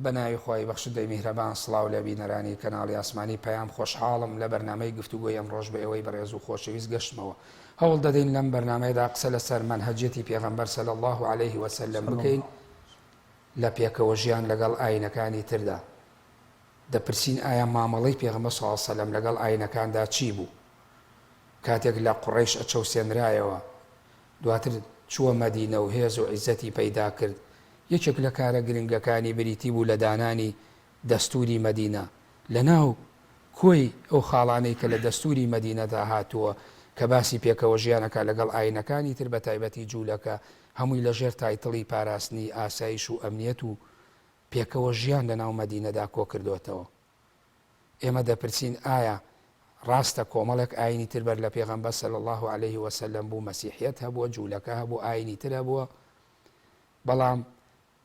بەناوی خۆی بەخشندەی میهرەبان سڵاو لە بینەرانی کەناڵی ئاسمانی پەیام خۆشحاڵم لە بەرنامەی گفتوگۆی ئەمڕۆژ بە ئێوەی بەڕێز و خۆشەویست گەشتمەوە هەوڵ دەدەین لەم بەرنامەیەدا قسە لەسەر مەنهەجێتی پێغەمبەر صلی الله عليه وسلم بکەین لە پێکەوە ژیان لەگەڵ ئاینەکانی تردا دەپرسین ئایا مامەڵەی پێغەمبەر صلی الله عليه وسلم لەگەڵ ئاینەکاندا چی بوو کاتێک لە قوڕەیش ئەچەوسێنرایەوە دواتر چووە مەدینە و هێز و عیزەتی پەیدا کرد یەکێک لە کارە گرنگەکانی بریتی بوو لە دانانی دەستوری مەدینە لەناو کۆی ئەو خاڵانەی کە لە دەستوری مەدینەدا هاتووە کە باسی پێکەوە ژیانەکە لەگەڵ ئاینەکانی تر بە تایبەتی جوولەکە هەمووی لەژێر تایتڵی پاراستنی ئاسایش و ئەمنیەت و پێکەوە ژیان لەناو مەدینەدا کۆ کردوێتەوە ئێمە دەپرسین ئایا ڕاستە کۆمەڵێک ئاینی تر بەر لە پێغەمبەر صلی الله عليه وسلم بوو مەسیحیەت هەبووە جوولەکە هەبوو ئاینی تر هەبووە بەڵام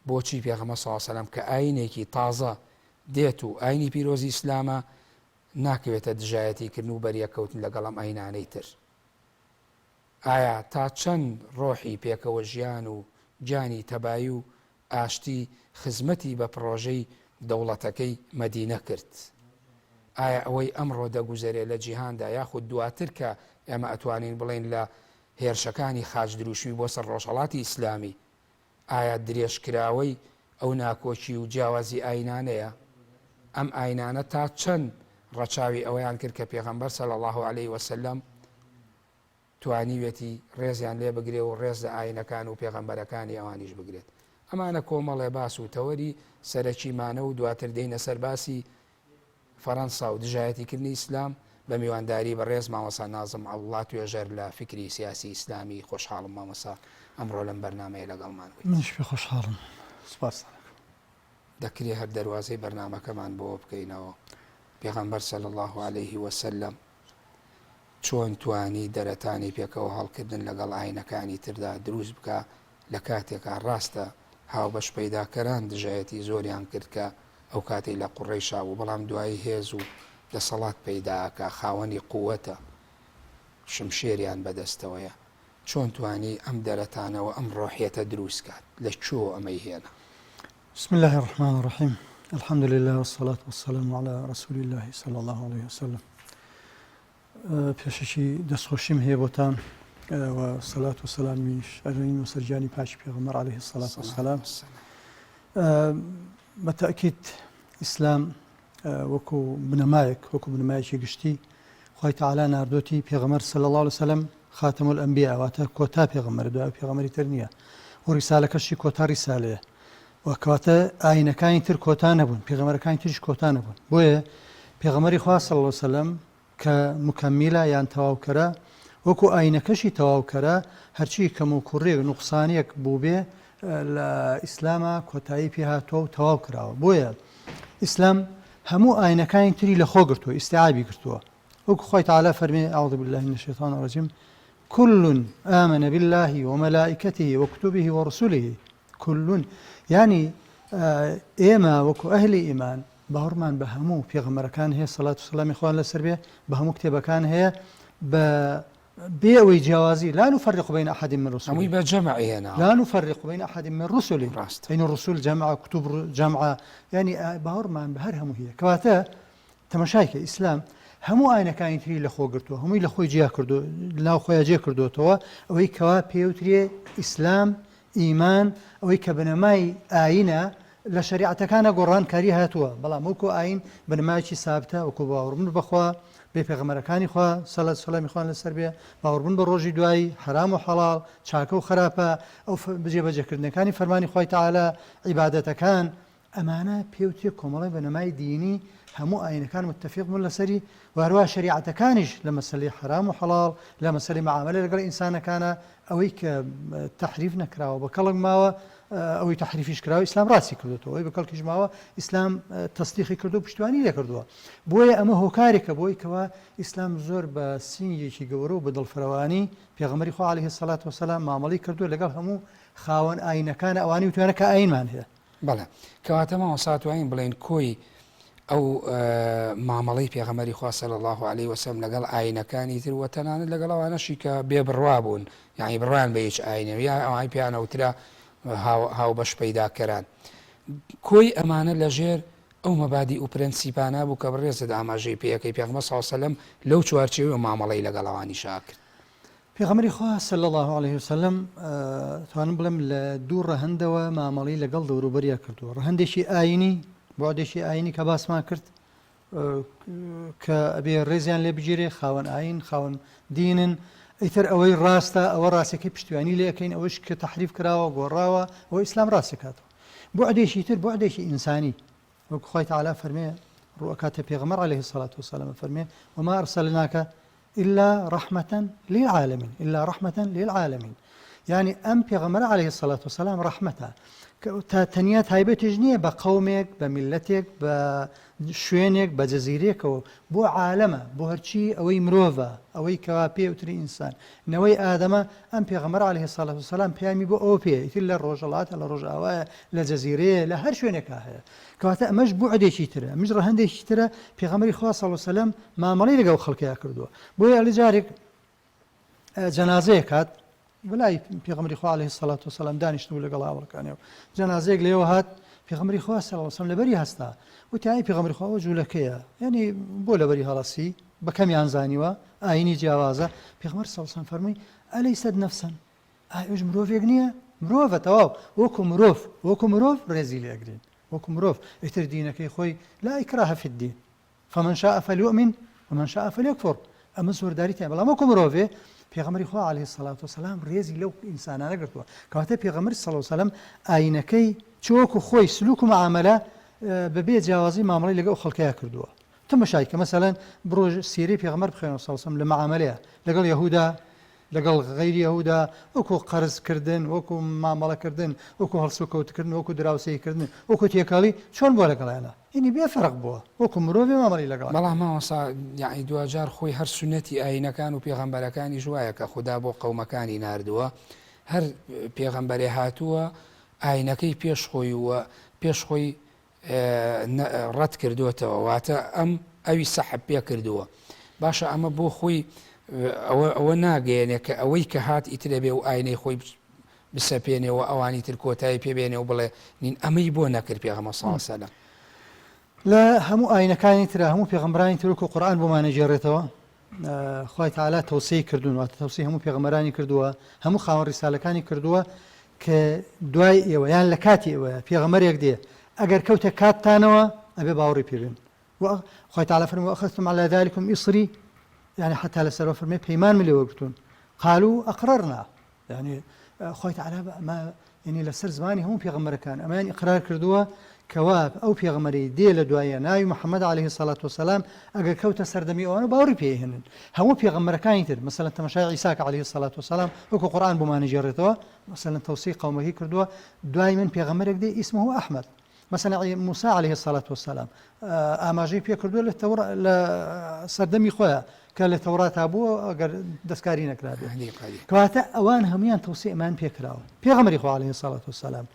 بۆچی پێغەمبەر صلی الله عليه وسلم کە ئاینێکی تازە دێت و ئاینی پیرۆزی ئیسلامە ناکەوێتە دژایەتیکردن و بەریەکەوتن لەگەڵ ئەم ئاینانەی تر ئایا تا چەند ڕۆحی پێکەوە ژیان و گیانی تەبایی و ئاشتی خزمەتی بە پرۆژەی دەوڵەتەکەی مەدینە کرد ئایا ئەوەی ئەمڕۆ دەگوزارێت لە جیهاندا یاخود دواتر کە ئێمە ئەتوانین بڵێن لە هێرشەکانی خاج دروشمی بۆ سەر ڕۆژهەڵاتی ئیسلامی ئایا درێژکراوەی ئەو ناکۆچی و جیاوازی ئاینانەیە ئەم ئاینانە تا چەند ڕەچاوی ئەوەیان کرد کە پێغەمبەر صلی الله عليه وسلم توانیوێتی ڕێزیان لێ بگرێ و ڕێز لە ئاینەکان و پێغەمبەرەکانی ئەوانیش بگرێت ئەمانە کۆمەڵێ باس و تەوەری سەرەکیمانە و دواتر دێینە سەر باسی فەڕەنسا و دژایەتیکردنی ئیسلام بە میوانداری بە ڕێز مامۆستا نازم عەبدوڵڵا توێژەر لە فکری سیاسی ئیسلامی خۆشحاڵم مامۆستا ئەمڕۆ لەم بەرنامەیە لەگەڵمان بوویت. منیش پێ خۆشحاڵم سوپاس دەکرێت هەر دەواازەی بەرنامەکەمان بۆ بکەینەوە پێغەمبەر صلی الله عليه وسلم چۆن توانی دەرەتانی پێکەوە هەڵکردن لەگەڵ ئاینەکانی تردا دروست بکە لە کاتێکا ڕاستە هاوبەش پەیداکەران دژایەتی زۆریان کرد کە ئەو کاتەی لە قوڕەیشا بوو بەڵام دوایی هێز و دەسەڵات پەیداکە خاوەنی قووەتە شمشێریان بەدەستەوەیە چۆن توانی ئەم دەرەتانەوە ئەم ڕۆحیەتە دروست کات لە کوێ ئەمەی هێنا. بسم الله الرحمن الرحيم الحمد لله والصلاة والسلام على رسول الله صلى الله عليه وسلم پێشەکی دەستخۆشیم هەیە بۆتان و سەلات و سەلامیش ئەرین و سەرجانی پاش پێغەمبەر عليه الصلاة والسلام. بەتەئکید ئیسلام وەکو بنەمایەک وەکو بنەمایەکی گشتی خوای تەعالا ناردۆتی پێغەمبەر صلی الله عليه وسلم خاتم الأنبیاء واتە کۆتا پێغەمبەر دوای پێغەمبەری تر نییە و ریسالەکەشی کۆتا ریسالەیە و کەواتە ئاینەکانی تر کۆتا نەبوون پێغەمبەرەکانی تریش کۆتا نەبوون بۆیە پێغەمبەری خوا صلی الله عليه وسلم کە مکەمیلە یان تەواوکەرە وەکو ئاینەکەشی تەواوکەرە هەرچی کەم و کوڕێ و نوقسانیەک بوو بێ لە ئیسلامە کۆتایی پێ هاتووە و تەواو کراوە بۆیە ئیسلام هەموو ئاینەکانی تری لە خۆ گرتووە ئیستیعابی گرتووە وەکو خوای تەعالا فەرمێ ئەعوذ بالله من الشیطان الرجیم كل آمن بالله وملائكته وكتبه ورسله كل يعني ئێمە وەکو ئەهلی ئیمان باوەڕمان بە هەموو پێغەمبەرەکان هەیە سەڵات و سەلامی خوان لەسەر بێ بە هەموو کتێبەکان هەیە بێ ئەوەی جیاوازی لا نفرق بين أحد من رسله هەمووی بە جەمعی هێنا لا نفرق بين أحد من رسله بين الرسول جمع كتب جمع يعني باوەڕمان بە هەر هەموو هەیە کەواتە تەماشایکە ئیسلام هەموو ئاینەکانی تری لە خۆ گرتووە هەمووی لە خۆی جیا کردو ناو خۆیان جێ کردوتەوە ئەوەی کەوا پێوترێ ئیسلام ئیمان ئەوەی کە بنەمای ئاینە لە شریعەتەکانە گۆڕانکاری هاتووە بەڵام وەکو ئاین بنەمایکی سابتە وەکو باوەڕبوون بەخوا بێ پێغەمبەرەکانی خوا سەڵات سەلامی خوان لەسەر بێ باوەڕبوون بە ڕۆژی دوایی حرام و حەڵاڵ چاکە و خراپە ئەو بەجێبەجێکردنەکانی فەرمانی خوای تەعالا عیبادەتەکان ئەمانە پێوتێ کۆمەڵی بنەمای دینی هەموو ئاینەکان متفق بوون لەسەری واروها شریعەتەکانیش لە مەسەلەی حرام و حەڵاڵ لە مەسەلەی معاملە لەگەڵ ئینسانەکانە ئەوەی کە تەحریف نەکراوە بە کەڵک ماوە ئەوەی تەحریفیش کراوە ئیسلام ڕاستی کردوەوە ئەوەی بە کەڵکیش ماوە ئیسلام تەصدیقی کردو و پشتیوانی لێ کردووە بۆیە ئەمە هۆکارێکە بۆی کەوا ئیسلام زۆر بە سینگێکی گەورە و بە دڵفەرەوانی پێغەمبەری خوا عەلەیهی السەڵات وەسەلام مامەڵەی کردووە لەگەڵ هەموو خاوەن ئاینەکانە ئەوانەی وتوانە کە ئاینمان هەیە. بەڵێ کەواتە مامۆستا توانین بڵێن کۆی ئەو مامەڵەی پێغەمبەری خوا صلی الله عليه وسلم لەگەڵ ئاینەکانی تر و تەنانەت لەگەڵ ئەوانەشی کە بێبڕوا بوون یعنی بڕوان بە هیچ ئاینێ یا ئەوان پێیانەوترا هاوبەش پەیداکەران کۆی ئەمانە لەژێر ئەو مەبادی و پرەنسیپانە بوو کە بڕێزت ئاماژەی پێەکەی پێغمبەر صلی الله علیه وسلم لەو چوارچێوە مامەڵەی لەگەڵەوانی شاکرد. پێغەمبەری خوا صلی الله عليه وسلم توانم بڵێم لە دوو ڕەهەندەوە مامەڵەی لەگەڵ دەوروبەریە کردووە. ڕەهەندێکی ئاینی بۆعدێکی ئاینی کە باسمان کرد کە ئەبێ ڕێزیان لێ بگیرێ، خاوەن ئاین خاوەن دینن، ئیتر ئەوەی ڕاستە ئەوە ڕاستەکەی پشتیوانی لێ ئەەکەین، ئەوەش کە تەحریف کراوە گۆڕاوە ئەوە ئیسلام ڕاستەکاتەوە. بۆعدێکی تر بۆعدێکی ئینسانی وەکو خوای تەعالی فەرمێ ڕوئەکاتە پێغەمبەر عەلەیهی الصەلاة وەسەلام فەرمێ وما أرسلناك إلا رحمة للعالمين إلا رحمة للعالمين. يعني أم پیغمبر عليه الصلاة والسلام رحمته تەنیا تایبەتیش نییە بە قەومێک بە میلەتێک بە شوێنێک بە جەزیرەیەکەوە بۆ عالەمە بۆ هەرچی ئەوەی مرۆڤە ئەوەی کەوا پێوتری ئینسان نەوەی ئادەمە ئەم پێغەمبەر عەلەیهی الصەلاة وەسەلام پەیامی بۆ ئەوە پێ ئیتر لە ڕۆژهەڵاتە لە ڕۆژئاوایە لە جەزیرەیە لە هەر شوێنێکا هەیە کەواتە ئەمەش بوعدێکی ترە ئەمەش ڕەهەندێکی ترە پێغەمبەری خوا صلی الله علیه وسلم مامەڵەی لەگەڵ خەڵکیان کردووە بۆیە ئەلی جارێک جەنازەیە کات بەلای پێغەمبەری خوا عەلەیهی الصەلاة وەسەلام دانیشتبوو لەگەڵ هاوڵەکانیەوە جەنازەیەک لێوە هات پێغەمبەری خوا صلی الله علیه وسلم لەبەری هەستا وتی ئای پێغەمبەری خوا ئەوە جوولەکەیە یعنی بۆ لەبەری هەڵەسی بە کەمیان زانیوە ئاینی جیاوازە پێغەمبەر صلی الله علیه وسلم فەرمووی ئەلەیسەت نەفسەن ئەوش مرۆڤێک نییە مرۆڤە تەواو وەکو مرۆڤ ڕێزی لێگرین وەکو مرۆڤ ئیتر دینەکەی خۆی لا ئیکراهە فی الدین فمن شاء فلیؤمن ومن شاء فلیکفر ئەمە زۆرداری تایە بەڵام وەکو مرۆڤێ پێغەمبەری خوا عەلەیهی الصەلاة وەسەلام ڕێزی لەو ئینسانانە گرتووە کەواتە پێغەمبەر صلی الله علیه وسەلم ئاینەکەی چۆک و خۆی سلوک و معامەلە بەبێ جیاوازی مامەڵەی لەگەڵ خەڵکەیە کردووە تەماشای کە مەسەلەن بڕۆ سیرەی پێغەمبەر بخوێنەوە صلی الله علیه وسەلم لە معامەلەیە لەگەڵ یەهودا لەگەڵ غەیری یەهودا وەکو قەرزکردن وەکو مامەڵەکردن وەکو هەڵسوکەوتکردن وەکو دراوسێکردن وەکو تێکەڵی چۆن بووە لەگەڵیانە ئینی بێفەرق بووە وەکو مرۆڤی مامەڵەی لەگەڵ بەڵام مامۆستا یعنی دوجار خۆی هەر سونەتی ئاینەکان و پێغەمبەرەکانی ژوایە کە خوددا بۆ قەومەکانی ناردووە هەر پێغەمبەرێ هاتووە ئاینەکەی پێش خۆی وە پێش خۆی ڕەت کردووەتەوە واتە ئەم ئەوی سەحب پێ کردووە باشە ئەمە بۆ خۆی ئەوە ناگەیەنێ کە ئەوەی کە هات ئیترە بێ و ئاینەی خۆی بسەپێنێەوە ئەوانی تر کۆتایی پێبێنێ و بڵێ نین ئەمەی بۆ نەکرد پێغەمبەر صلی الله علیه وسەلم لە هەموو ئاینەکانی ترە هەموو پێغەمبەرانی تر وەکو قورئان بۆمانە جێڕێتەوە خوای تەعالی تەوسیەی کردوون واتە تەوسیەی هەموو پێغەمبەرانی کردووە هەموو خاوەن ڕیسالەکانی کردووە کە دوای ئێوە یان لە کاتی ئێوە پێغەمبەرێک دێ ئەگەر کەوتە کاتتانەوە ئەبێ باوەڕی پێبێن خوای تەعالی فەرمووی وأخذتم على ذلكم إصري يعني حتى لسر فرمي بيمان من وقتون قالوا أقررنا يعني خوي تعالى ما يعني لسر زماني هم بيغمر كان أمان إقرار كردوه كواب أو بيغمري دي لدوايا ناي محمد عليه الصلاة والسلام أجا كوتا سردمي وأنا باوري بيهن هم بيغمر كان يتر مثلا تمشي عيسى عليه الصلاة والسلام وكو قرآن بما نجرتوه مثلا توثيق قومه كردوه دائما بيغمرك دي اسمه أحمد مثلا موسى عليه الصلاة والسلام ئاماژەی پێ کردووە لە تەورات لە سەردەمی خۆیان کە لە تەوراتە بووە ئەگەر دەستکاری نەکرابێ کەواتە ئەوان هەمویان تەوسیەمان پێکراوە پێغەمبەری خوا عەلەیهی الصەلاة وەسەلام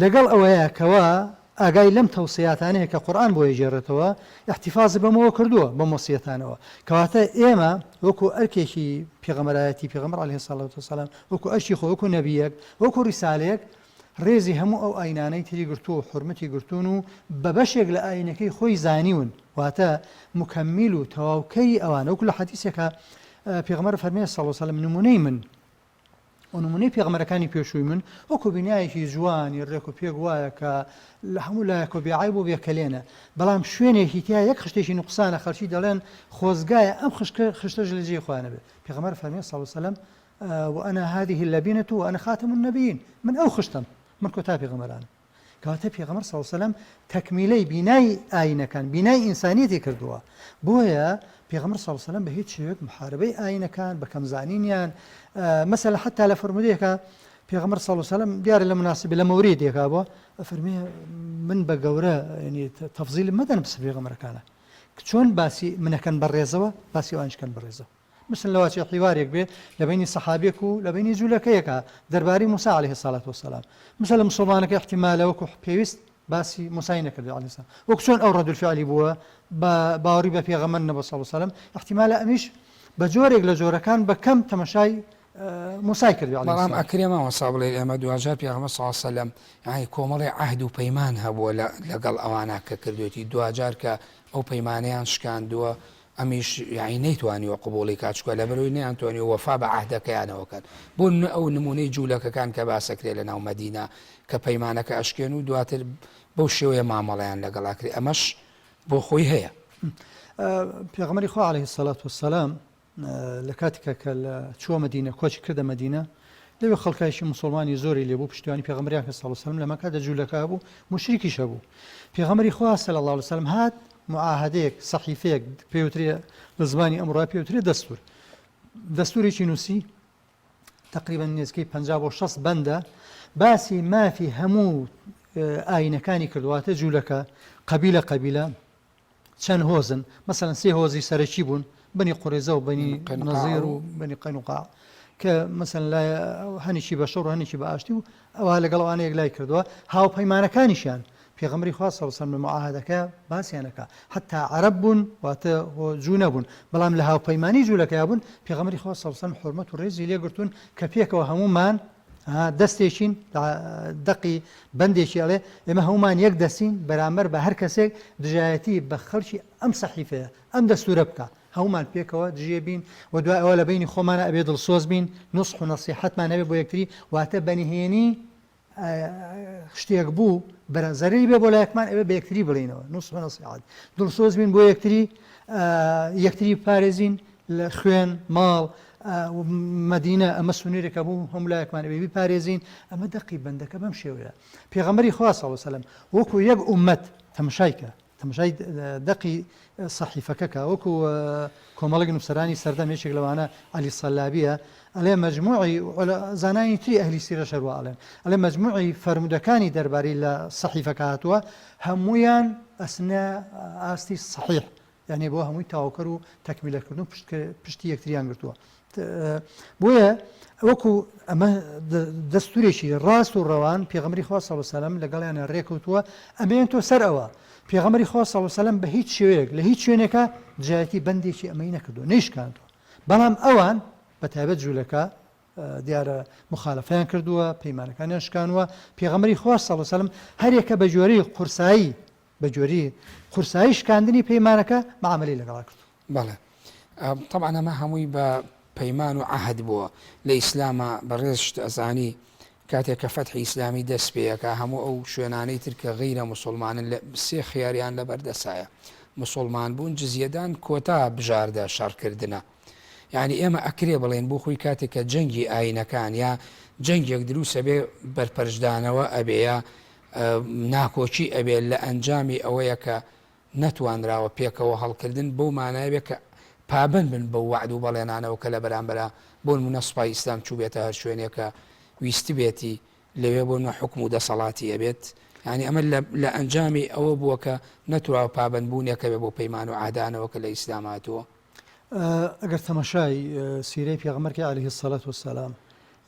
لەگەڵ ئەوەیە کەوا ئاگای لەم تەوسیاتانەیە کە قورئان بۆ یەجێڕێتەوە احتیفاز بەمەوە کردووە بەم وەسیەتانەوە کەواتە ئێمە وەکو ئەرکێکی پێغەمبەرایەتی پێغەمبەر عەلەیهی الصەلاة وەسەلام وەکو ئەرکی خۆ وەکو نەبیەک وەکو ڕیسالەیەک ڕێزی هەموو ئەو ئاینانەی تری گرتووە حورمەتی گرتوون و بە بەشێک لە ئاینەکەی خۆی زانیون واتە مکەمیل و تەواوکەی ئەوانە وەکو لە حەدیثێکە پێغەمبەر فەرمێ صلی الله علیه وسلم نمونەی من و نمونەی پێغەمبەرەکانی پێشووی من وەکو بینایەکی جوانی ڕێک و پێک وایە کە لە هەموو لایەک و بێعایب و بێکەلێنە بەڵام شوێنێکی تیا یەک خشتێکی نوقسانە خەڵکی دەڵێن خۆزگایە ئەم خشتەش لە جێی خوا نەبێ پێغەمبەر فەرمێ صلی الله علیه وسلم وأنا هذه اللبنة وأنا خاتم النبيين من أو خشتم من كتاب پیغمبران کەواتە پێغەمبەر صلی الله علیه وسلم تەکمیلەی بینای ئاینەکان بینای ئینسانیەتی کردووە بۆیە پێغەمبەر صلی الله علیه وسلم بە هیچ شێوەیەک محاربەی ئاینەکان بە کەمزانینیان مەسەلا حتا لە فرمودەیەکە پێغەمبەر صلی الله علیه وسلم دیارە لە مناسبە لە مەوریدێکا بووە فەرمێ من بە گەورە ینی تەفزیل مەدەن بس پێغەمبەرەکانە چۆن باسی منەکەن بەڕێزەوە باسی ئەوانشکەن بەڕێزەوە مثل لەواچی حیوارێک بێ لە بینی سەحابێک و لە بینی جوولەکەیەکە دەربارەی موسى عليه الصلاة والسلام مثل لە مسڵمانەکە احتیمالە وەکو پێویست باسی موسای نەکردی عليه السلام وەکو چۆن ئەو ڕەدولفعلی بووە باوەڕی بە پێغەمبەر نەبووە صلی الله عليه وسلم احتیمالە ئەمیش بە جۆرێک لە جۆرەکان بە کەم تەماشای موسای کردی بەڵام ئەکرێمەوە ساڵێ ئێمە دوجار پێغەمبەر صلی الله علیه و سلم یعنی کۆمەڵی عهد و پەیمان هەبووە لەگەڵ ئەوانە کە کردوێتی دوجار کە ئەو پەیمانەیان شکاندووە ئەمیش یعنی نەیتوانیوە قبوڵی کات چکە لەبەرەوەی نەیانتوانی وەفا بە عهدەکەیانەوەکەن بۆ ئەو نمونەی جوولەکەکان کە باسەکرێ لە ناو مەدینە کە پەیمانەکە ئەشکێن و دواتر بەو شێوەیە مامەڵەیان لەگەڵاکری ئەمەش بۆ خۆی هەیە. پێغەمبەری خوا عەلەیهی سەڵات وەسەلام لە کاتێکە کە چووە مەدینە کۆچی کردە مەدینە لەوێ خەڵکایشی مسلمانی زۆری لێبوو پشتیوانی پێغەمبەریان کە سەڵ سەلەم لە مەکە جوولەکە بوو مشریکیش هەبوو. پێغەمبەری خوا صلی الله علیه وسلم هات معاهدەیەک سەحیفەیەک پێوترێ لە زمانی ئەمڕۆ پێوترێ دەستور دەستورێکی نووسی تقریبا نزیکەی 50 بۆ 60 بەندە باسی مافی هەموو ئاینەکانی کردواتە جوولەکە قەبیلە قەبیلە چەند هۆزن مەسەڵەن 3 هۆزی سەرەکی بوون بنی قورێزە و بنی نەزیر و بنی قەینوقاع کە مەسەڵەن لای هەنیشی بە شەڕ و هەنیشی بە ئاشتی و ئەوە لەگەڵەوانەیەک لای کردووە هاوپەیمانەکانیشیان پێغەمبەری خوا صلی الله علیه و سلم معاهدەکە باسییانەکە حتا عەرەب بوون واتە جوو نەبوون بەڵام لە هاوپەیمانی جوولەکەیا بوون پێغەمبەری خوا صلی الله علیه و سلم حورمەت و ڕێزی لێگرتوون کە پێکەوە هەمومان دەستێکین دەقی بەندێکی ئەڵێ ئێمە هەمومان یەک دەستین بەرامبەر بە هەر کەسێک دژایەتی بە خەڵکی ئەم سەحیفەیە ئەم دەستورە بکە هەمومان پێکەوە دژێ بین و دوای ئەوە لە بینی خۆمانە ئەبێ دڵسۆز بین نوسح و نەسیحەتمان هەبێ بۆ یەکتری واتە بەنهێنی شتێک بوو بەرەزەری بێ بۆ لایەکمان ئەوێ بە یەکتری بڵێنەوە نوسح و نەسیحەت دڵسۆز بین بۆ یەکتری پارێزین لە خوێن ماڵ مدینە ئەمە سونێرێکە بوو هەمولایەکمان بێ پارێزین ئەمە دەقی بەندەکە بەم شێوەیە پێغەمبەری خوا صلی الله علیه و سلم وەکو یەک ئومەت تەماشایکە تەماشای دەقی سەحیفەکەکە وەکو کۆمەڵێک نووسەرانی سەردەمێکێک لەوانە عەلی سەلابیە ئەڵێ مەجموعی زانانی تری ئەهلی سیرە شەروە ئەڵێ مەجموعی فەرمودەکانی دەربارەی لە سەحیفەکە هاتووە هەموویان ئەسنە ئاستی صحیح یعنی بۆ هەمووی تاواکەر و تەکمیلەکردن پشتی یەکتریان گرتووە بۆیە وەکو ئەمە دەستورێکی ڕاست و ڕەوان پێغەمبەری خوا صلی الله علیه و سلم لەگەڵیانە ڕێکەوتووە ئەمەیان تۆ سەر ئەوە پێغەمبەری خوا صلی الله علیه و سلم بە هیچ شێوەیەک لە هیچ شوێنێکە جایەتی بەندێکی ئەمەی نەکردووە نەیشکاندووە بەڵام ئەوان بە تایبەت جوولەکە دیارە مخالفەیان کردووە پەیمانەکانیان شکاندووە پێغەمبەری خوا صلی الله علیه و سلم هەر یەکە بە جۆرەی قورسایی بە جۆری قورسایی شکاندنی پەیمانەکە معاملەی لەگەڵا کرد. بەڵێ طبعا ئەمە هەمووی بە پەیمان و عەهد بووە لە ئیسلامە بەڕێزشت ئەزانی کاتێک کە فەتحی ئیسلامی دەست پێیەکە هەموو ئەو شوێنانەی تر کە غەیرە موسڵمانن سێ خیاریان لەبەردەسایە موسڵمان بوون جزیەدان کۆتا بژاردە شەڕکردنە یعنی ئێمە ئەکرێ بڵێن بۆ خۆی کاتێک کە جەنگی ئاینەکان یا جەنگێک دروسە بێ بەرپەرشدانەوە ئەبێە ناکۆچی ئەبێت لە ئەنجامی ئەوەیە کە نەتوانراوە پێکەوە هەڵکردن بەو مانایبێت کە پابند بن بە وعد و بەڵێنانەوە کە لە بەرامبەرە بۆ نمونە سوپای ئیسلام چوو بێتە هەر شوێنێکە ویستی بێتی لەوێ بۆ نوە حکم و دەسەڵاتی ئەبێت ینی ئەمە لە ئەنجامی ئەوە بووە کە نەتوراوە پابندبوونێکە بێ بۆ پەیمان و عادانەوە کە لە ئیسلاماتەوە ئەگەر تەماشای سیرەی پێغەمبەرکی عەلەیهی سەڵات وەسەلام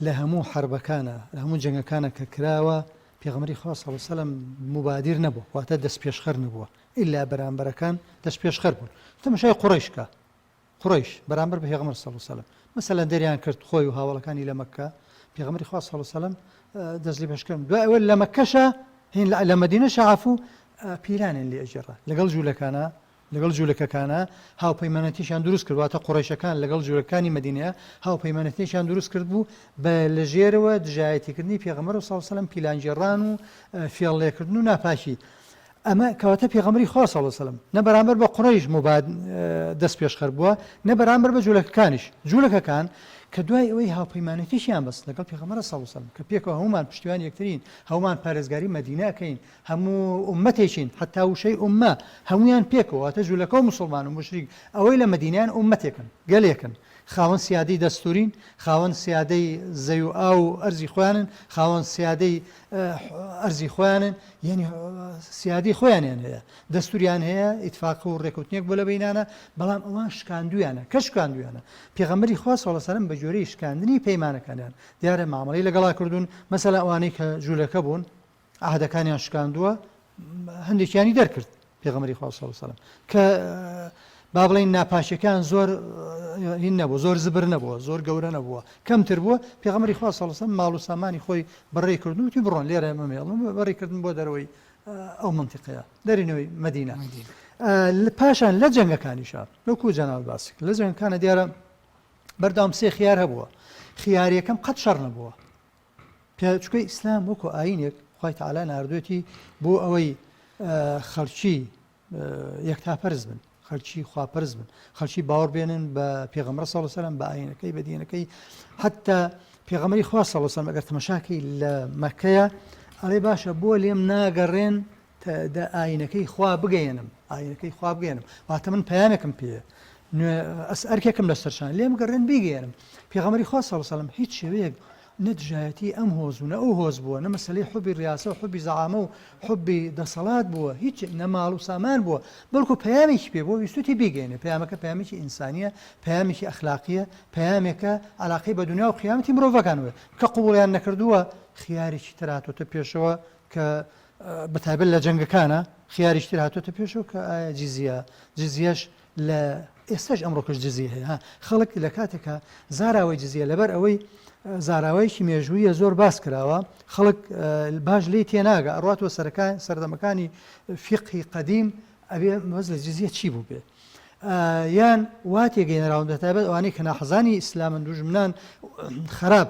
لە هەموو حربەکانە لە هەموو جەنگەکانە کە کراوە پێغەمبەری خوا صلی الله علیه و سلم مبادر نەبووە واتە دەست پێشخەر نەبووە ئیلا بەرامبەرەکان دەست پێشخەر بوون تەماشای قوڕیشکە قوڕیش بەرامبەر بە پێغەمبەر صلی الله علیه و سلم مەسەلەن دەریان کرد خۆی و هاوڵەکانی لە مەککە پێغەمبەری خوا صلی الله علیه و سلم دەست لێ پێشکەر دوای ئەوە لە مەککەشە هین لە مەدینەشە عەفو پیرانیان لێ ئەجێڕا لەگەڵ جوولەکانە لەگەڵ جوولەکەکانە هاوپەیمانەتیشیان دروست کرد واتە قوڕیشەکان لەگەڵ جوولەکانی مەدینەیە هاوپەیمانەتیشیان دروست کرد بوو بە لەژێرەوە دژایەتیکردنی پێغەمبەر صلی الله علیه و سلم پیلانجێڕان و فێڵێکردن و ناپاکی ئەمە کەواتە پێغەمبەری خوا صلی الله علیه و سلم نە بەرامبەر بە قوڕیش دەست پێشخەر بووە نە بەرامبەر بە جوولەکەکانیش جوولەکەکان کە دوای ئەوەی هاوپەیمانەتیشیان بەست لەگەڵ پێغەمبەر صلی الله علیه و سلم کە پێکەوە هەمومان پشتیوان یەکترین هەمومان پارێزگاری مەدینە ئەکەین هەموو ئومەتێکین حتا وشەی ئومە هەمویان پێکەوە واتە جوولەکە و موسڵمان و مشریک ئەوەی لە مەدینیان ئومەتێکن گەلێکن خاوەن سیادەی دەستورین خاوەن سیادەی زەوی و ئاو و ئەرزی خۆیانن خاوەن سیادەی ئەرزی خۆیانن یعنی سیادی خۆیانیان هەیە دەستوریان هەیە ئیتفاق و ڕێکوتنێک بۆ لە بینانە بەڵام ئەوان شکاندویانە کە شکاندویانە پێغەمبەری خوا صلی الله علیه و سلم بە جۆرەی شکاندنی پەیمانەکانیان دیارە مامەڵەی لەگەڵا کردوون مەسەلا ئەوانەی کە جوولەکە بوون عەهدەکانیان شکاندووە هەندێکیانی دەرکرد پێغەمبەری خوا صلی الله علیه و سلم کە با بڵێن ناپاشیەکان زۆر هین نەبوو زۆر زبر نەبووە زۆر گەورە نەبووە کەمتر بووە پێغەمبەری خوا صلی الله علیه و سلم ماڵ و سامانی خۆی بەڕێ کردن وتی بڕۆن لێرە مەمێڵن بەڕێکردن بۆ دەرەوەی ئەو منتیقەیە دەرینەوەی مەدینە پاشان لە جەنگەکانیشا وەکو جەناب باسی لە جەنگەکانە دیارە بەردەوام سێ خیار هەبووە خیاریەکەم قەت شەڕ نەبووە چونکە ئیسلام وەکو ئاینێک خوای تەعالا ناردوێتی بۆ ئەوەی خەڵکی یەکتاپەرز بن خەڵکی خواپەرز بن خەڵکی باوەڕ بێنن بە پێغەمبەر صلی الله علیه و سلم بە ئاینەکەی بە دینەکەی حتا پێغەمبەری خوا صلی الله علیه و سلم ئەگەر تەماشاکەی لە مەککەیە ئەڵێ باشە بۆ لێم ناگەڕێن ئاینەکەی خوا بگەێنم ئاینەکەی خوا بگەێنم واتە من پەیامێکم پێیە ئەرکێکم لەسەرشان لێم گەڕێن بیگەێنم پێغەمبەری خوا صلی الله علیه و سلم هیچ شێوەیەک نەدژایەتی ئەم هۆزبوو نە ئەو هۆز بووە نە مەسەلەی حوبی ڕیاسە و حوبی زەعامە و حوبی دەسەڵات بووە هیچ نە ماڵ و سامان بووە بەڵکو پەیامێکی پێ بۆ ویستوتی بیگەێنێ پەیامەکە پەیامێکی ئینسانیە پەیامێکی ئەخلاقیە پەیامێکە عەلاقەی بە دنیا و قیامەتی مرۆڤەکانوێ کە قبوڵیان نەکردووە خیارێکی تر هاتوۆتە پێشەوە کە بەتایبەت لە جەنگەکانە خیاریشتر هاتوۆتە پێشەوە کە ئایا جزیەش لە ئێستاش ئەمڕۆکەش جزیە هەیە خەڵک لە کاتێکە زاراوەی جزیە لەبەر ئەوەی زاراوەیەکی مێژوویە زۆر باس کراوە خەڵک باش لی تێناگە ئەڕاتوە سەردەمەکانی فیقهی قەدیم ئەبێ مەز لە جزیە چی بوو بێ یان واتێ گەێنەراون دەتابێت ئەوانەی کە ناحەزانی ئیسلامن دوژمنان خراپ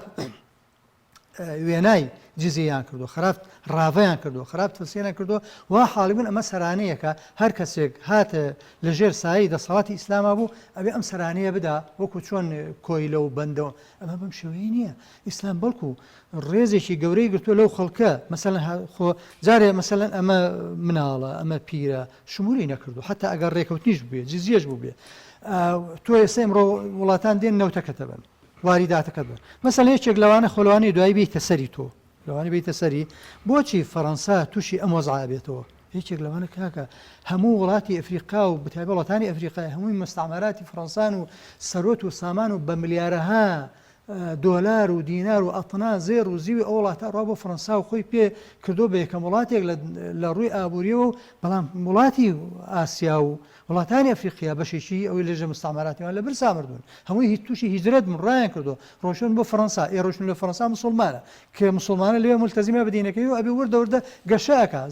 وێنای جزییان کردو خراپ ڕاوەیان کردو خراپ تەسیێنیان کردو وا حاڵی بوون ئەمە سەرانەیەکە هەر کەسێک هاتە لەژێر سایی دەسەڵاتی ئیسلاما بوو ئەبێ ئەم سەرانەیە بدا وەکو چۆن کۆیلە و بەندەوە ئەمە بەم شێوەیە نییە ئیسلام بەڵکو ڕێزێکی گەورەی گرتووە لەو خەڵکە مەسەلەن خۆ جارێ مەسەلەن ئەمە مناڵە ئەمە پیرە شمولی نەکردو حتا ئەگەر ڕێکەوتنیش بێ جزیەش بوو بێ تۆ ئێستا ئەمڕۆ وڵاتان دێن نەوتەکەتە بن واریداتەکەت بن مەسەلەن یەکێک لەوانە خۆلەوانی دوای بیتە سەری تۆ لەوانی بیتە سەری بۆچی فەڕەنسا تووشی ئەم وەزعە بێتەوە هیچێک لەوانە کاکە هەموو وڵاتی ئەفریقا و بەتایبەت وڵاتانی ئەفریقای هەمووی مستعمەراتی فەڕەنسان و سەرۆت و سامان و بە ملیارەها دۆلار و دینار و ئەتنا زێر و زیوی ئەو وڵاتە ڕوا بۆ فەڕەنسا و خۆی پێ کردو بە یەکەم وڵاتێک لە ڕووی ئابووریەوە و بەڵام وڵاتی ئاسیا و وڵاتانی ئەفریقیا بەشێکی ئەوەی لەژێ مستعمەراتیان لە برسا مردوون هەمووی هیچ تووشی هیجرەت ڕایان کردو ڕۆشن بۆ فەڕەنسا ڕۆشن لە فەڕەنسا مسلمانە کە مسلمانە لێ ملتەزیمە بە دینەکەی و ئەبێ وردە گەشەکە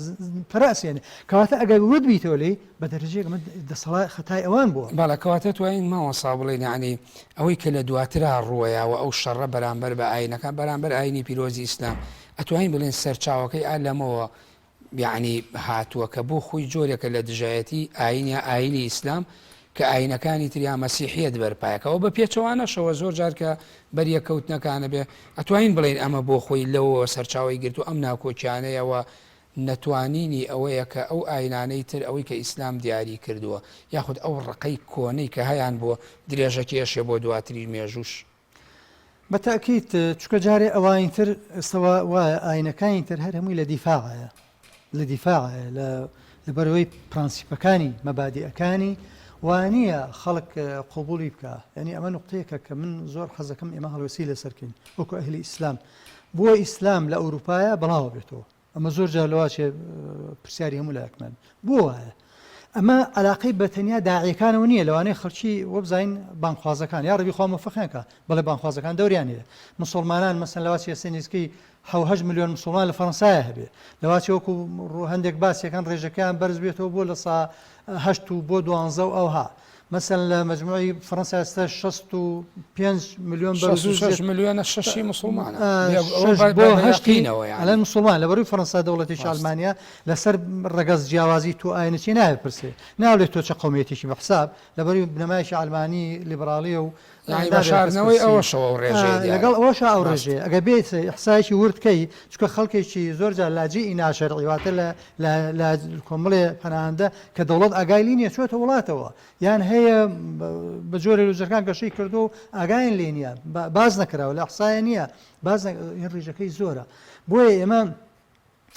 پەراسێنێ کەواتە ئەگەر ورد بیتەوە لێ بە دەرەجەیەک دەسەڵات خەتای ئەوان بووە بەڵێ کەواتە توانین ماوەسا بڵێن یعنی ئەوەی کە لە دواترا ڕووەیەوە ئەو شەڕە بەرامبەر بە ئاینەکە بەرامبەر ئاینی پیرۆزی ئیسلام ئەتوانین بڵێن سەرچاوەکەی ئالەمەوە یعنی هاتووە کە بۆ خۆی جۆرێکە لە دژایەتی ئاینی ئیسلام کە ئاینەکانی تریا مەسیحیەت بەرپایەکەەوە بە پێچەوانەشەوە زۆر جار کە بەریەکەوتنەکانە بێ ئەتوانین بڵێن ئەمە بۆ خۆی لەوە سەرچاوی گرت و ئەم ناکۆچیانەیەوە نەتوانینی ئەوەیە کە ئەو ئاینانەی تر ئەوەی کە ئیسلام دیاری کردووە یاخود ئەو ڕقەی کۆنەی کە هەیان بۆ درێژەکێشێ بۆ دواتری مێژوش بەتاکیت چکە جارێ ئەوانتر ئێستەوە وایە ئاینەکانی تر هەر هەمووی لە دیفاعە لەبەرەوەی پرانسیپەکانی مەبادیئەکانی وانە خەڵک قبولی بکە ینی ئەمە نقطەیەکە کە من زۆر حەزەکەم ئێمە هەڵوەسی لەسەرکەین وەکو ئەهلی ئیسلام بۆ ئیسلام لە ئەوروپایە بەڵاو بێتەوە ئەمە زۆر جار لەواچێ پرسیاری هەموو لایەکمان بۆ وایە ئەمە علاقەی بە تەنیا داعیەکانەوە نییە لەوانەیە خەڵکی وەبزین بانخوازەکان یا ڕەبی خوا موفقیانکە بەڵێ بانخوازەکان دەوریان هەیە مسلمانان مەسەن لەواچی سێنیسکەی 7 ملیۆن مسلمان لە فەڕەنسایە هەبێ لەواچی وەکو هەندێک باسیەکان ڕێژەکەیان بەرز بێتەوە بۆ لە سا 8 و بۆ 12 و ئەوها مثلا لە مجموعی فەڕەنسا ئێستا 65 ملیۆن بەرز ملیۆنە شەشی مسلمانە بۆ هەشتینەوە ئەلەن مسلمان لەبەروی فەڕەنسا دەوڵەتێکی ئەڵمانیا لەسەر ڕەگەز جیاوازی تو ئاینەی ناوێت پرسێ ناولێت تۆ چه قومێتێکی بەحساب لەبەروی بنەمایشی ئەڵمانی لیبراڵیە و بەشارنەوەی ئەوەشەوە ڕێژێ لەگەڵ ئەوەشە ئەو ڕێژێ ئەگە بێت ئیحسایکی وردکەی چکە خەڵکێکی زۆر جار لاجی ناشەرعی واتە لە کۆمەڵێ پەناهەندە کە دەوڵەت ئاگای لینیە چۆتە وڵاتەوە یان هەیە بە جۆرە لوزەکان گەشەی کردو و ئاگایان لێ نییە باز نەکراوە لە ئەحسایە نییە باز ڕێژەکەی زۆرە بۆیە ئێمە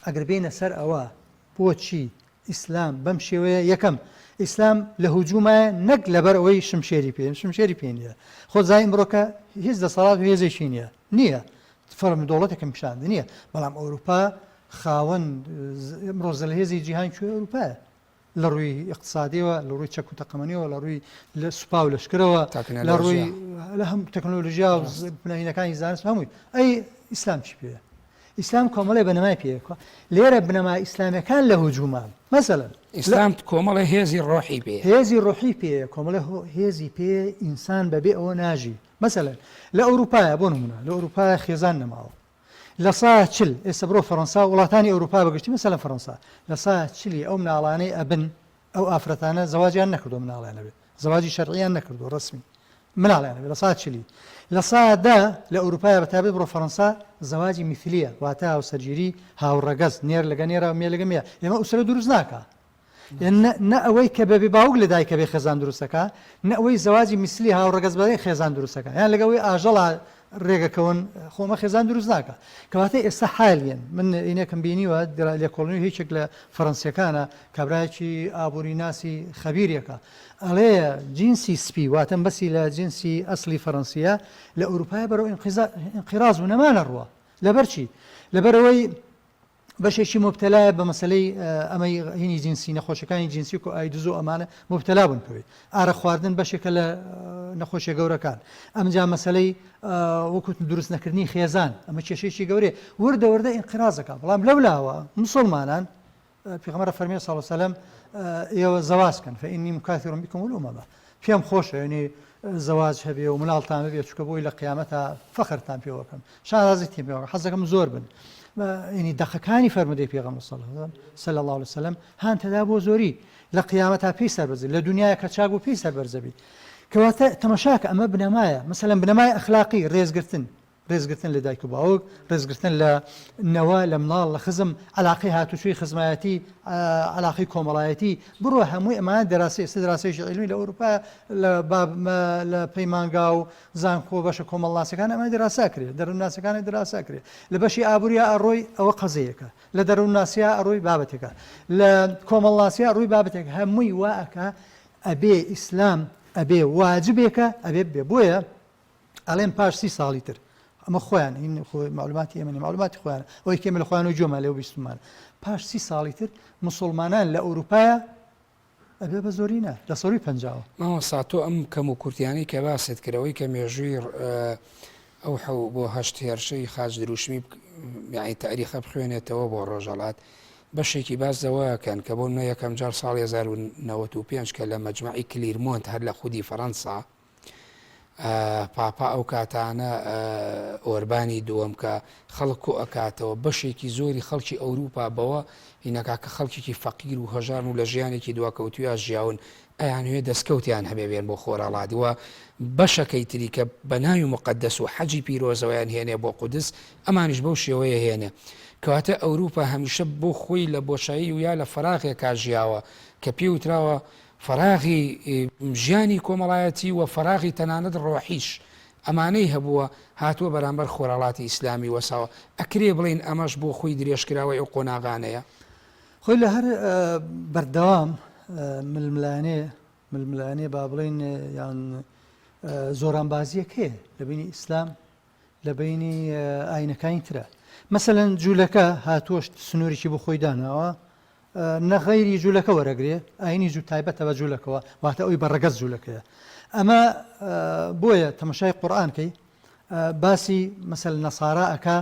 ئەگەر بێنە سەر ئەوە بۆچی ئیسلام بەم شێوەیە یەکەم ئیسلام لە هجوومە نەک لەبەر ئەوەی شمشێری پێ نییە خۆ زای ئەمڕۆکە هیچ دەسەڵات و هێزێکی نییە فەرمی دەوڵەتێکم پیشاندە نییە بەڵام ئەوروپا خاوەن ئەمڕۆ زەلهێزی جیهان کوێ ئەوروپایە لە ڕووی اقتصادیەوە لە ڕووی چەک و تەقەمەنیەوە لە ڕووی لە سوپا و لەشکرەوە لە ڕووی لە هەم تەکنۆلۆژیا و بنەهینەکانی زانست هەمووی ئەی ئیسلام چی پێیە؟ ئیسلام کۆمەڵی بنەمای پێیەکە لێرە بنەمای ئیسلامیەکان لە هجوومان مەسەلەن ئیسلام کۆمەڵی هێزی ڕۆحی پێ هێزی ڕۆحی پێیە کۆمەڵی هێزی پێ ئینسان بەبێ ئەوە ناژی مەسەلەن لە ئەوروپایە بۆ نمونە لە ئەوروپایە خێزان نەماوە لە سا چل ئێستا بڕۆ فەڕەنسا وڵاتانی ئەوروپا بەگشتی مەسەلەن فەڕەنسا لە سا چلی ئەو مناڵانەی ئەبن ئەو ئافرەتانە زەواجیان نەکردو مناڵیانە بێت زەواجی شەرعیان نەکردو ڕسمی مناڵیانە بێت لە سا چلی لە سادا لە ئەوروپایە بەتابێت بڕۆ فەڕەنسا زەواجی میثلیە واتە هاوسەرگیری هاوڕەگەز نێر لەگە نێرە مێ لەگە مێ ئێمە ئوسرە دروست ناکە نە ئەوەی کە بەبێ باوک لە دایکە بێ خێزان دروستەکە نە ئەوەی زەواجی میسلی هاوڕەگەز بەڵێ خێزان دروستەکە یان لەگەوەی ئاژەڵا ڕێگەکەون خۆمە خێزان دروست ناکە کەواتە ئێستا حالێن من ئینەکەم بینیوە لێکۆڵنی هیچێک لە فەڕەنسیەکانە کابراایکی ئابووری ناسی خەبیرێکە ئەڵێ جینسی سپی واتەم بەسی لە جینسی ئەسلی فەڕەنسیە لە ئەوروپای بەرەو انقیراز و نەمانە ڕوە لەبەرچی لەبەرەوەی بەشێکی مبتلایە بە مەسلەی ئەمەی هینی جینسی نەخۆشەکانی جینسی و ئایدز و ئەمانە مبتلا بوون پێوێت ئارە خواردن بەشێکە لە نەخۆشیە گەورەکان ئەمجا مەسلەی وەکوت دروست نەکردنی خێزان ئەمە کێشەیەکی گەورەیە وردە وردە ئینقیرازەکە بەڵام لەولاوە مسلمانان پێغەمبەر فەرمێ صلی الله علیه و سلم ئێوە زەواجکەن فإنی مکاثر بکم الأمم پێم خۆشە یعنی زەواج هەبێ و مناڵتان بێت چکە بۆی لە قیامەتە فەخرتان پێوە بکەم شانازیتان پێوە حەزەکەم زۆر بن ینی دەقەکانی فەرمودەی پێغەمبەر صلی الله علیه و سلم هان تەدا بۆ زۆری لە قیامەتا پێی سەربەرزی لە دنیای کە چاک و پێی سەربەرزەبی کەواتە تەماشاکە ئەمە بنەمایە مەسەلەن بنەمای ئەخلاقی ڕێزگرتن لە دایک و باوک ڕێزگرتن لە نەوە لە مناڵ لە خزم علاقەی هاتوچووی خزمایەتی علاقەی کۆمەڵایەتی بڕۆ هەمووی ئەمانە دەراسی ئێستا دراسەیەکی عیلمی لە ئەوروپا لە پەیمانگا و زانکۆ بەشە کۆمەڵناسەکان ئەمە دراسا کرێت دەروونناسەکانی دراسا کرێت لە بەشی ئابووریا ئەڕۆی ئەوە قەزەیەکە لە دەروونناسیا ئەڕۆی بابەتێکە لە کۆمەڵناسیا ڕووی بابەتێک هەمووی واکە ئەبێ ئیسلام ئەبێ واجبێکە ئەبێ بێ بۆیە ئەڵێن پاش 30 ساڵی تر ئەمە خۆیان این خۆی معلوماتی ئەمەنی معلوماتی خۆیان ئەوەی کێمە لە خۆیان و جۆمە لێو بیستمان پاش 30 ساڵی تر مسلمانان لە ئەوروپایە ئەبێ بە زۆرینە لە سەری پەنجاوە ماوەستا تۆ ئەم کەم و کورتیانی کە باست کردەوەی کە مێژووی ئەو حەو بۆ هەشت هێرشەی خاج دروشمی یعنی تاریخە بخوێنێتەوە بۆ ڕۆژەڵات بەشێکی بازەوەکەن کە بۆ نە یەکەم جار ساڵی 1995 کە لە مەجموعی کلیرمۆنت هەر لە خودی فەڕەنسا پاپا ئەو کاتانە ئۆربانی دووەم کە خەڵکو ئەکاتەوە بەشێکی زۆری خەڵکی ئەوروپا بەوە هینەکە کە خەڵکیی فەقیر و هەژار و لە ژیانێکی دواکەوتویا ژیاون ئەیانوێ دەستکەوتیان هەبێبێن بۆ خۆراڵاتیوە بەشەکەی تری کە بەناوی مقدس و حەجی پیرۆزەوەیان هێنێ بۆ قودس ئەمانیش بەو شێوەیە هێنێ کەواتە ئەوروپا هەمیشە بۆ خۆی لە بۆشایی و یا لە فەراغێکا ژیاوە کە پێی وتراوە فەراغی ژیانی کۆمەڵایەتی و فەراغی تەنانەت ڕۆحیش ئەمانەی هەبووە هاتووە بەرامبەر خۆراڵاتی ئیسلامی وەساوە ئەکرێ بڵین ئەمەش بۆ خۆی درێژکراوە ئەو قۆناغانەیە خۆی لە هەر بەردەوام ململانێ با بڵین یان زۆرانبازیەک هەیە لە بینی ئیسلام لە بینی ئاینەکانی ترە مەسەلەن جوولەکە هاتووەش سنوورێکی بۆ خۆی داناوە نەغەیری جوولەکە وەرەگرێ ئاینی جوو تایبەتە بە جوولەکەەوە واتە ئەوی بەڕەگەز جوولەکەیە ئەمە بۆیە تەماشای قورئانکەی باسی مەسەل نەسارا ئەکا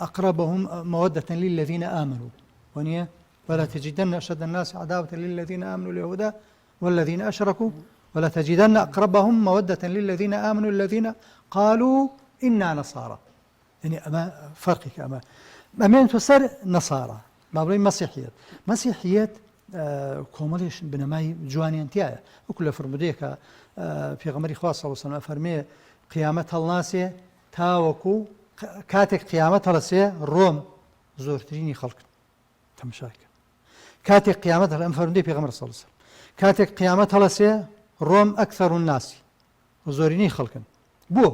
أقربهم مودة للذين آمنوا ونيا ولا تجدن أشد الناس عداوة للذين آمنوا اليهود والذين أشركوا ولا تجدن أقربهم مودة للذين آمنوا الذين قالوا إنا نصارى يعني أما فرقك أما تفسر نصارى ما بين مسيحيات کۆمەڵیش بنەمای جوانیانتیایە وەکو لە فرمودەیەکە پێغەمبەری خوا صلی الله علیه و سلم فەرمێ قیامەت هەڵناسێ تاوەکو کاتێک قیامەت هەڵەسێ ڕۆم زۆرترینی خەڵکن تەماشاکە کاتێک قیامەت هەڵ ئەم فەرمودەی پێغەمبەر صلی الله علیه و سلم کاتێک قیامەت هەڵەسێ ڕۆم ئەکثەر الناس زۆرینەی خەڵکن بۆ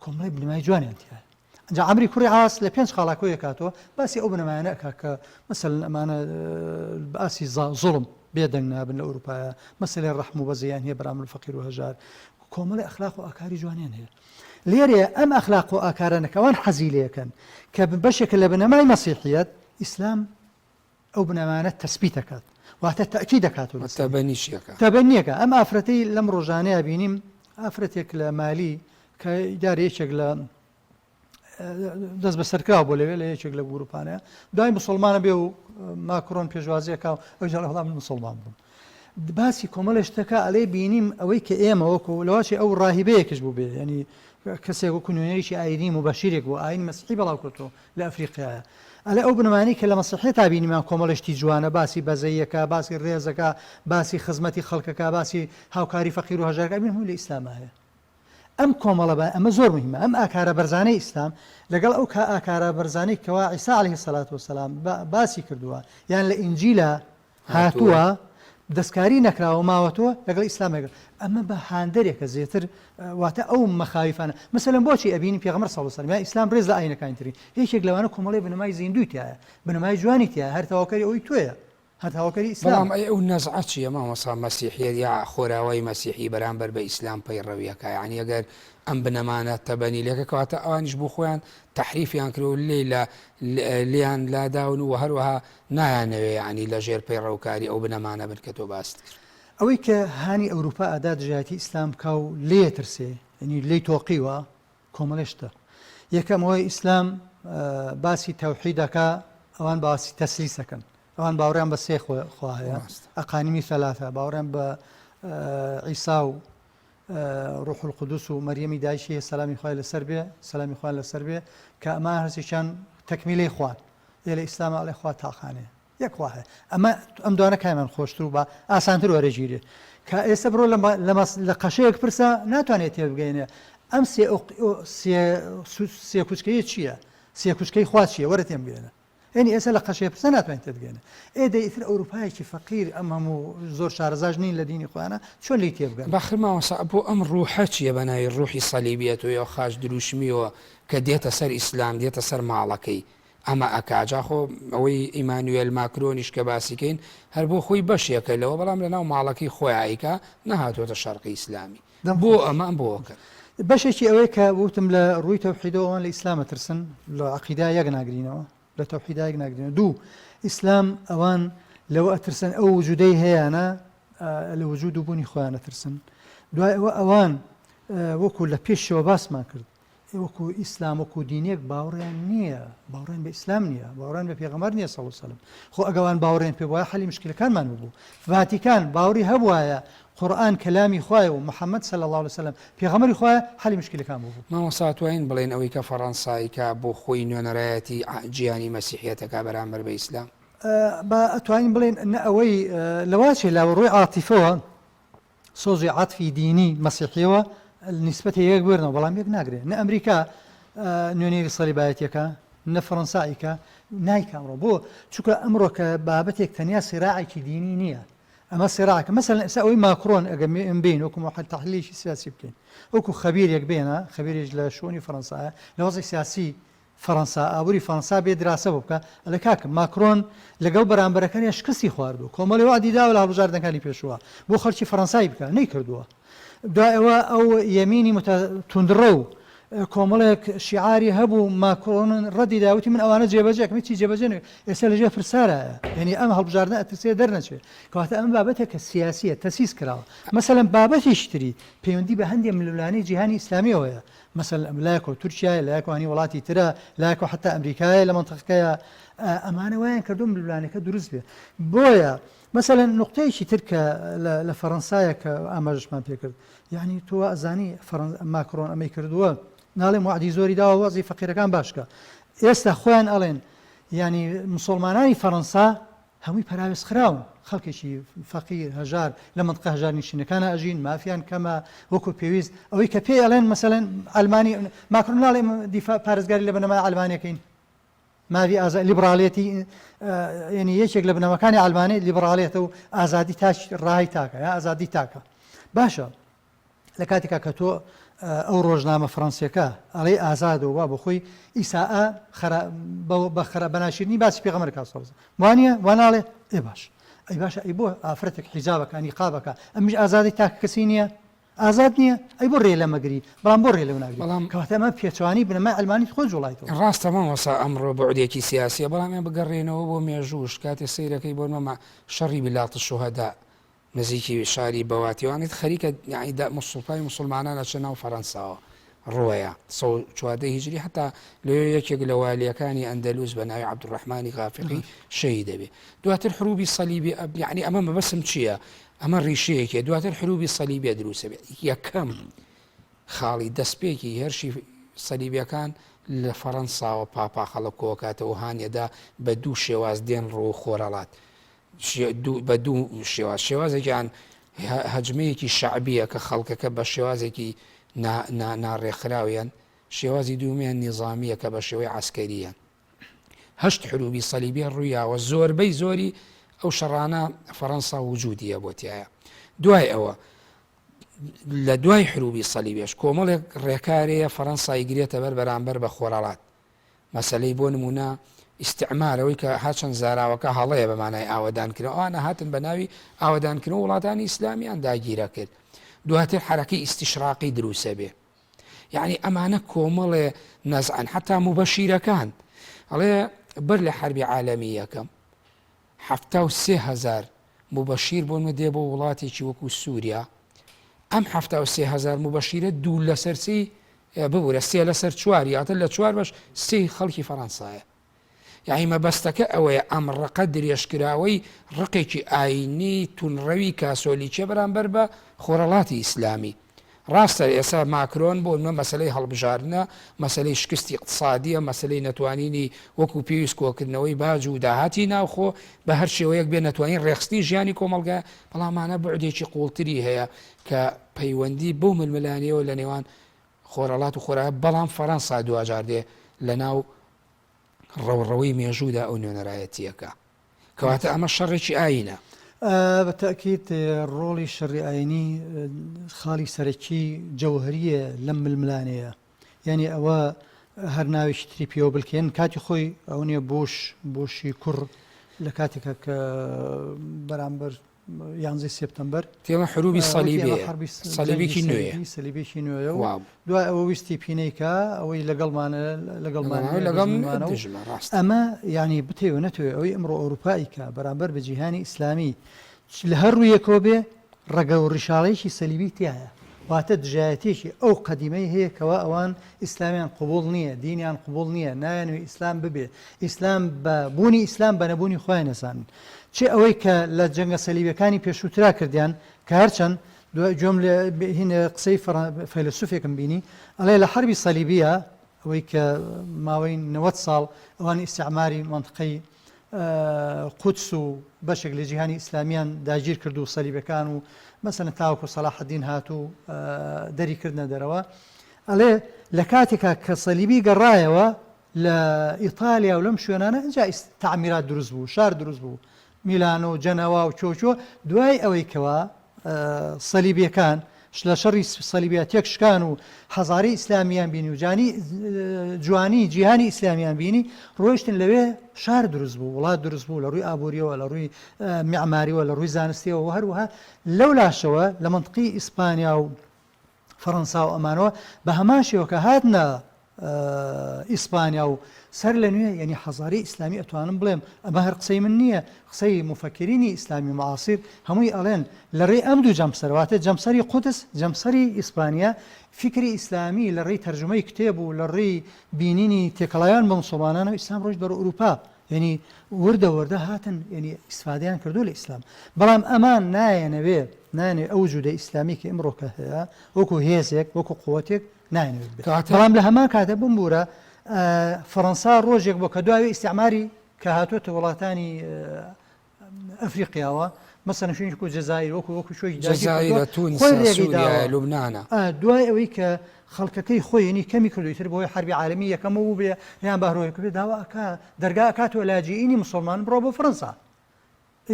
کۆمەڵی بنەمای جوانیانتیایە جا عمری کوڕی عاس لە 5 خاڵاکۆیە کاتەوە باسی ئەو بنەمایانە ئەکا کە مەسەلەن ئەمانە باسی زوڵم بێدەنگ نابن لە ئەوروپایە مەسەلەی ڕەحم و بەزەیان هەیە بەرامبەر فەقیر و هەژار کۆمەڵی ئەخلاق و ئاکاری جوانیان هەیە لێرەیە ئەم ئەخلاق و ئاکارانەکەوان حەزی لێەکەن کە بەشێکە لە بنەمای مەسیحیەت ئیسلام ئەو بنەمانە تەسبیت دەکات واتە تەأکید دەکاتەوە تەبەنیەکە ئەم ئافرەتەی لەم ڕۆژانەیە بینیم ئافرەتێک لە مالی کە ئیدارەیەکێک لە دەست بە سەرکراوە بۆ لەوێ لە یەکێک لە گروپانەیە دوای مسلمانە بێ و ماکرۆن پێشوازیەکە ئەو جاڵ هەڵام مسلمان بوون باسی کۆمەڵە شتەکە ئەلێ بینیم ئەوەی کە ئێمە وەکو لەواشی ئەو ڕاهیبەیەکش بوو بێ ینی کەسێک وەکو نوێنەیەکی ئاینی مبەشیرێک بوو ئاین مەسیحی بەڵاو کردەوە لە ئەفریقایە ئەلێ ئەو بنەمانی کە لە مەسیحی تا بینیمان کۆمەڵشتی جوانە باسی بەزەیەکە باسی ڕێزەکە باسی خزمەتی خەڵکەکە باسی هاوکاری فەقیر و هەژارەکە بین هەموو لە ئیسلام هەیە ئەم کۆمەڵە بە ئەمە زۆر مهمە ئەم ئاکارە بەرزانەی ئیسلام لەگەڵ ئەو ئاکارە بەرزانەی کەوا عیسی عەلەیهی سەڵات وەسەلام باسی کردووە یان لە ئینجیلە هاتووە دەستکاری نەکراوە ماوەتەوە لەگەڵ ئیسلامێک ئەمە بە هاندەرێکە زیاتر واتە ئەو مەخاویفانە مەسەلەن بۆچی ئەبینی پێغەمبەر صلی الله علیه و سلم ئیسلام ڕێز لە ئاینەکانی تری یەکێک لەوانە کۆمەڵی بنەمای زیندوی تایە بنەمای جوانی تایە هەر تەواوکەری ئەوی توێیە هەر تەواوکەری ئیسلام بەڵام ئەو نەزعە چییە مامۆستا مەسیحیەت یا خۆراوەی مەسیحی بەرامبەر بە ئیسلام پەیڕەویەکە یعنی ئەگەر ئەم بنەمانە تەبەنی لەکە کەواتە ئەوانیش بۆ خۆیان تەحریفیان کرد لیان لاداون و هەروەها نایانەوێ ینی لە ژێر پەیڕەوکاری ئەو بنەمانە بن کە تۆ باست کرد ئەوەی کە هانی ئەوروپا ئەدا دژایەتی ئیسلام کا و لێ ترسێ ینی لی تۆقیوە کۆمەڵێشتە یەکەمەوەی ئیسلام باسی تەوحیدەکە ئەوان باسی تەسلیسەکەن ئەوان باوەڕیان بە سێ خوا هەیە ئەقانیمی ثەلاثە باوەڕیان بە عیسا و ڕوح القودوس و مەریەمی دایشی سەلامی خوای لەسەر بێ سەلامی خوای لەسەر بێ کە ئەمان هەرچیان تەکمیلەی خوان لە ئیسلام ئەڵێ خوا تاقانێ یەک خوا هەیە ئەمە ئەم دوانە کامیان خۆشتر و بە ئاسانتر وەرەگیرێ کە ئێستا بڕۆ لە قەشەیەک پرسە ناتوانێت تێبگەینێ ئەم سێ کوچکەیە چییە سێ کوچکەی خوا چییە وەرە تێمگەێنە ینی ئێستا لە قەشەیە پرسە ناتوانێت تێبگەێنە ئێدە ئیتر ئەوروپایەکی فەقیر ئەم هەموو زۆر شارەزاژ نین لە دینی خۆیانە چۆن لی تێبگەن بەخرماوەسا بۆ ئەم ڕوحە چییە بەناوی ڕوحی سەلیبیەت و یا خاش دروشمیەوە کە دێتە سەر ئیسلام دێتە سەر ماڵەکەی ئەمە ئەکاجاخۆ ئەوەی ئیمانوێل ماکرۆنیش کە باسیکەین هەر بۆ خۆی بەشێکە لەوە بەڵام لە ناو ماڵەکەی خۆیایکە نەهاتۆتە شەرقی ئیسلامی بۆ ئەمان بۆ کرد بەشێکی ئەوەی کە وتم لە ڕووی تەوحیدەوەوان لە ئیسلامە ترسن لە عەقیدا یەک ناگرینەوە لە تەوحیدا یەک ناگرینەوە دوو ئیسلام ئەوان لەوە ئەترسن ئەو وجودەی هەیەە لە وجود و بوونی خۆیان ئەترسن دوای ئەوە ئەوان وەکو لە پێشەوە باسمان کرد وەکو ئیسلام وەکو دینێک باوەڕیان نییە باوەڕیان بە ئیسلام نییە باوەڕیان بە پێغەمبەر نییە صلی الله علیه و سلم خۆ ئەگەوان باوەڕیان پێ وایە حەلی مشکلەکانمان بوو ڤاتیکان باوەڕی هەبوایە قورئان کەلامی خوایە و محەممەد صلی الله علیه و سلم پێغەمبەری خوایە حەلی مشکلەکان بوو مامۆستا توانین بڵێن ئەوەی کە فەڕەنسایکە بۆ خۆی نوێنەرایەتی جیهانی مەسیحیەتەکە بەرامبەر بە ئیسلام ئەتوانین بڵێن ئەوەی لەواچێ لاوەڕۆی عاتیفەوە سۆزی عاتفی دینی مەسیحیەوە نسبەتی یەک بێرنەوە بەڵام یەک ناگرێت نە ئەمریکا نوێنەری سەلیبایەتیەکە نە فەڕەنساییکە نایکامڕۆ بۆ چونکە ئەمڕۆ کە بابەتێک تەنیا سێراعێکی دینی نییە ئەمە سێراعەکە مەسەلەن ئێستا ئەوەی ماکرۆن ئەگەر بین وەکو محەد تەحلیلی سیاسی بکەین وەکو خەبیرێک بێنە خەبیرێک لە شوێنی فەڕەنسایە لە وەزعی سیاسی فەڕەنسا ئابووری فەڕەنسا بێ دراسە بۆ بکە ئەلە کاکە ماکرۆن لەگەڵ بەرامبەرەکانی شکستی خواردوو کۆمەڵی وعدی داوە لە هەڵبژاردنەکانی پێشووە بۆ خەڵکی فەڕەنسایی بکە نەیکردووە دوای ئەوە ئەو یەمینی توندڕە و کۆمەڵێک شیعاری هەبوو ماکرۆن ڕەدی داوتی من ئەوانە جێبەجێکم چی جێبەجێ ئێستا لەژێ فرسارایە یعنی ئەم هەڵبژاردنە ئەترسێ دەرنەچێت کەواتە ئەم بابەتێک کە سیاسیە تەسیس کراوە مەسەلەن بابەتێکی تری پەیوەندی بە هەندێک ملوولانەی جیهانی ئیسلامیەوەیە مەسەلەن لایەکۆ تورکیایە لایەکوانی وڵاتی ترە لایەکۆ حتا ئەمریکایە لە مەنتەقەکەیە ئەمانە وایان کردو ملوولانەکە دروست بێ بۆیە مەسەلەن نقطەیەکی ترکە لە فەڕەنسایە کە ئاماژەشمان پێکرد یعنی تۆ ئەزانی ماکرۆن ئەمەی کردووە ناڵێم وعدی زۆری داوە وەزی فەقیرەکان باشکە ئێستا خۆیان ئەڵێن ینی مسلمانانی فەڕەنسا هەمووی پەراوێز خراون خەڵکێکی فەقیر هەژار لە منطقە هەژار نشینەکانە ئەژین مافیان کەمە وەکو پێویست ئەوەی کە پێی ئەڵێن مەسەلەن ئەلمانی ماکرۆن ناڵێم دیفاع پارێزگاری لە بنەمای ئەلمانیەکەین ماوی لیبراڵێتی ینی یەکێک لە بنەمەکانی ئەلمانی لیبراڵێتە و ئازادی تاش ڕاهی تاکە یا ئازادی تاکە باشە لە کاتێکا کە تۆ ئەو ڕۆژنامە فەڕەنسیەکە ئەڵێ ئازادەوە وا بۆ خۆی ئیساءە بەناشرنی باسی پێغەمبەرەکە سەڵ وانە واناڵێ ئێ باش ئەی باشە ئەی بۆ ئافرەتێک حیجابەکە نیقابەکە ئەمیش ئازادی تاکە کەسی نییە ئازاد نییە ئەی بۆ ڕێ لە مەگری بەڵام بۆ ڕێ لەو ناگری بەڵام کەواتە ئەمە پێچوانی بنەمای ئەلمانی خۆ جوڵایتەوە ڕاستەمە وەسا ئەمڕۆ بەعودێکی سیاسیە بەڵامیان بگەڕێنەوە بۆ مێژوش کاتێ سیرەکەی بۆ مەمە شەڕی بلاتە شوهەدا نزیکی شاری بەواتیوانیت خەریکە یاعیدا مسڵپای مسلمانانە چە ناو فەڕەنساوە ڕۆیە 14 هیجری هەتا لێ یەکێک لە والیەکانی ئەندەلوس بە ناوی عەبدوڕەحمانی غافقی شەهید دەبێت دواتر حروبی سەلیبی یعنی ئەمە مەبەسم چییە ئەمە ڕیشەیەکێ دواتر حروبی سەلیبیە دروستە بێت یەکەم خاڵی دەستپێکی هێرشی سەلیبیەکان لە فەڕەنساوە پاپا خەڵک کۆکاتەوە هاانیەدا بە دوو شێواز دێن ڕۆ خۆرەڵات بە دوو شێواز شێوازێکیان هەجمەیەکی شعبیە کە خەڵکەکە بە شێوازێکی ناڕێکخراویان شێوازی دوومیان نیظامیە کە بە شێوەی عسکەریان هەشت حروبی سەلیبیە ڕوویاوە زۆربەی زۆری ئەو شەڕانە فەڕەنسا وجودیە بۆتیایە دوای ئەوە لە دوای حروبی سەلیبێش کۆمەڵێک ڕێکارەیە فەڕەنسای گرێتە بەرامبەر بە خۆرەڵات مەسەلەی بۆ نمونە ئیستعمارەوەی کە هاچەند زاراوەکە هەڵەیە بەمانای ئاوەدانکردن ئەوانە هاتن بە ناوی ئاوەدانکردن وڵاتانی ئیسلامیان داگیرە کرد دواتر حرەکەی ئیستیشراقی دروسە بێ یعنی ئەمانە کۆمەڵێ نەزعن حتا مبەشیرەکان ئەڵێ بەر لە حربی عالەمی یەکەم 73,000 مبەشیر بۆنمە دێ بۆ وڵاتێکی وەکو سووریا ئەم 73,000 مبەشیرە دوو لە سەرسی ببوورە سێ لەسەر چوار یاتر لە چوار بەش سێی خەڵکی فەڕەنسایە یعنی مەبەستەکە ئەوەیە ئەم ڕقە درێژکراوەی ڕقێکی ئاینی تونڕەوی کاسۆلیچە بەرامبەر بە خۆرەڵاتی ئیسلامی ڕاستە ئێستا ماکرۆن بۆ نمە مەسلەی هەڵبژارنە مەسلەی شکستی اقتصادیە مەسلەی نەتوانینی وەکو پێویست کۆکردنەوەی باج و داهاتی ناوخۆ بە هەر شێوەیەک بێ نەتوانین ڕێخستی ژیانی کۆمەلگا بەڵامانە بەعودێکی قوڵتری هەیە کە پەیوەندی بەو ململانیەوە لە نێوان خۆرەڵات و خۆرا بەڵام فەڕەنسا دوجار دێ لە ناو ڕەوڕەوەی مێژوودا ئەو نوێنەرایەتیەکە کەواتە ئەمە شەڕێکی ئاینە بەتەکیت ڕۆڵی شەڕی ئاینی خاڵی سەرەکی جەوهریە لەم ململانەیە یعنی ئەوە هەر ناویشی تری پێوە بلکێن کاتی خۆی ئەو نیە بۆشی کوڕ لە کاتێکە کە بەرامبەر 11 سپتمبر تێمە حروبی سەلیبێکی نوێ سەلیبێکی نوێە دوای ئەوە ویستی پینەیکە ئەوەی لەگەڵمانە ئەمە ینی بتێوە نەتوێ ئەوەی ئەمڕۆ ئەوروپاییکە بەرامبەر بە جیهانی ئیسلامی لە هەر ڕوویەکەوە بێ ڕەگە و ڕیشاڵەیەکی سەلیبی تایە واتە دژایەتێکی ئەو قەدیمەی هەیە کەوا ئەوان ئیسلامیان قبول نییە دینیان قبول نییە نایەنوێ ئیسلام ببێ ئیسلام بە بوونی ئیسلام بە نەبوونی خۆیان نەزانن چه ئەوەی کە لە جەنگە سەلیبەکانی پێشووترا کردیان کە هەرچەند جۆم لە هینە قسەی فەیلسوفێکم بینی ئەڵێ لە حربی سەلیبیە ئەوەی کە ماوەی 90 ساڵ ئەوانی ئیستیعماری منطقەی قودس و بەشێک لە جیهانی ئیسلامیان داگیر کرد و سەلیبەکان و مەسەلەن تاوەکو سەلاح الدین هات و دەری کردنە دەرەوە ئەڵێ لە کاتێکا کە سەلیبی گەڕایەوە لە ئیتالیا و لەم شوێنانە ئەجا تعمیرات دروست بوو شار دروست بوو میلان و جەنەوا و چۆچۆ دوای ئەوەی کەوە سەلیبیەکان لە شەڕی سەلیبیاتێک شکان و حەزاری ئیسلامیان بینی و جوانی جیهانی ئیسلامیان بینی ڕۆیشتن لەوێ شار دروست بوو وڵات دروست بوو لە ڕووی ئابوووریەوە لە ڕووی میعماریەوە لە ڕووی زانستیەوە و هەروەها لەو لاشەوە لە منطقی ئیسپانیا و فەڕەنسا و ئەمانەوە بە هەمان شێوە کە هاتنە ئیسپانیا و سەر لە نوێ یعنی حەزاری ئیسلامی ئەتوانم بڵێم ئەمە هەر قسەی من نییە قسەی مفەکرینی ئیسلامی معاصر هەمووی ئەڵێن لە ڕێی ئەم دوو جەمسەرواتە جەمسەری قودس جەمسەری ئیسپانیا فکری ئیسلامی لە ڕێی تەرجمەی کتێب و لە ڕێی بینینی تێکەڵایان بە مسڵمانانە ئیسلام ڕۆژ بەرە ئوروپا یعنی وردە وردە هاتن یعنی ئیسفادەیان کردو لە ئیسلام بەڵام ئەمان نایەنەوێ ئەو جوودە ئیسلامی کە ئمڕۆکە هەیە وەکو هێزێک وەکو قووەتێک نایەنەوێت بەڵام لە هەمان کاتە بمبورە فەڕەنسا ڕۆژێک بۆ کە دوای ئیستیعماری کە هاتوۆتە وڵاتانی ئەفریقیاوە مەسەلەن شوێنی وەکو جەزایر وەکو شوێی جەزایر تونس سووریا لوبنانە دوای ئەوەی کە خەڵکەکەی خۆی ینی کەمی کردویتر بۆی حربی عالەمی یەکەم بوو بێ یان باهڕۆیەکە بێ داواکە دەرگا کاتۆ لاجئینی مسلمان بڕۆ بۆ فەڕەنسا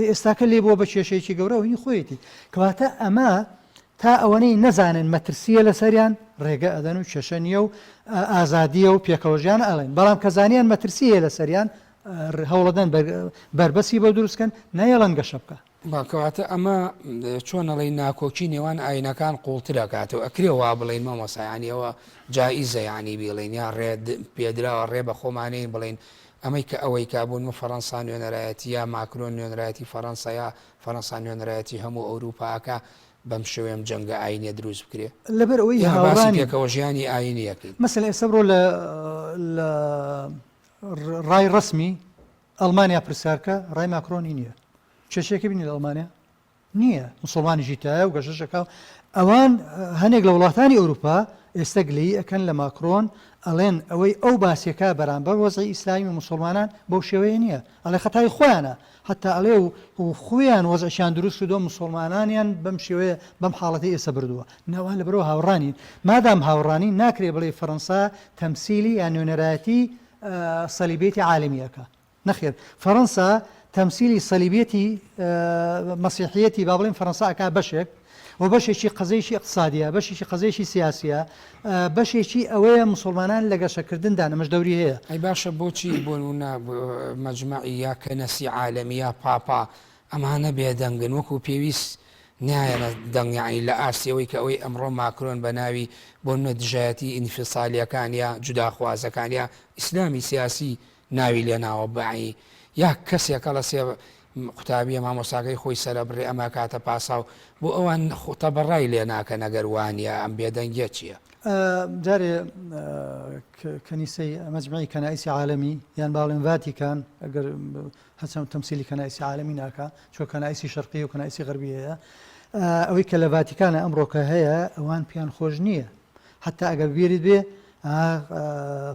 ئێستاکە لێ بۆ بە کێشەیەکی گەورە و هی خۆیەتی کەواتە ئەمە تا ئەوەنەی نەزانن مەترسیە لەسەریان ڕێگە ئەدەن و کێشە نییە و ئازادیە و پێکەوەژیان ئەڵێن بەڵام کە زانیان مەترسیە لەسەریان هەوڵەدەن بربەسی بە دروستکەن نایەڵەن گەشە بکە باکەواتە ئەمە چۆنەڵی ناکۆکی نێوان ئاینەکان قوڵترەکاتەوە ئەکرێەوە بڵین مەمەسایانیەوە جائیزە ینی بڵین یا ڕێ پێدراوە ڕێ بە خۆمانەی بڵین ئەمەی کە ئەوەی کابوون و فەڕەنسا نوێنەرایەتی یا ماکرۆن نوێنەرایەتی فەڕەنسا یا فەڕەنسا نوێنەرایەتی هەموو ئەوروپاکە بەم شوێم جەنگە ئاینە دروست بکرێ لەبەر ئەوەی هاوڕانی پێکەوە ژیانی ئاینیەکەین مەسەلا ئێستا بڕۆ لە ڕای ڕسمی ئەڵمانیا پرسیارکە ڕای ماکرۆنی نییە چێشێکی بینی لە ئەڵمانیا نییە مسلمانیشی تایە و گەشەشەکە ئەوان هەنێک لە وڵاتانی ئەوروپا ئێستا گلەیی ئەکەن لە ماکرۆن ئەڵێن ئەوەی ئەو باسیەکە بەرامبەر وەزعی ئیسلامی و مسلمانان بەو شێوەیە نییە ئەڵێ خەتای خۆیانە حتا ئەڵێ و خۆیان وەزعشیان دروست کردووە مسلمانانیان بەم شێوەیە بەم حاڵەتی ئێستا بردووە ناوان لەبەرەوە هاوڕانین مادام هاوڕانی ناکرێ بڵێ فەڕەنسا تەمسیلی یان نوێنەرایەتی سەلیبێتی عالمیەکە نەخێر فەڕەنسا تەمسیلی سەلیبێتی مەسیحیەتی با بڵێن فەڕەنسا ئەکا بەشێک و بەشێکی قەزەیەکی اقتصادیە بەشێکی قەزەیەکی سیاسیە بەشێکی ئەوەیە مسلمانان لە گەشەکردندا نەمەش دەوری هەیە ئەی باشە بۆچی بۆ مەجمەعی یا کەنەسی عالەمیە پاپا ئەمانە بێدەنگن وەکو پێویست نایەنە دەنگیانی لە ئاسیەوەی کە ئەوەی ئەمڕۆ ماکرۆن بە ناوی بۆ منە دژایەتی ئینفسالیەکان یا جوداخوازەکان یا ئیسلامی سیاسی ناوی لێ ناوە بەعی یا کەسێکە لە سێ قوتابیە مامۆساکەی خۆی سەرە بڕێ ئەمە کاتە پاساو بۆ ئەوان خۆتە بەڕای لێ ناکە نەگەروانە ئەم بێدەنگە چییە؟ جارێ کەنیسەی مەجموعی کەنایسی عالەمی یان باڵێن ڤاتیکان ئەگەر هەچەم تەمسیلی کەنایسی عالەمی ناکە چۆ کەنایسی شەرقی و کەنایسی غەربی هەیە ئەوەی کە لە ڤاتیکانە ئەمڕۆکە هەیە ئەوان پێیان خۆش نییە حتا ئەگەر بیێریت بێ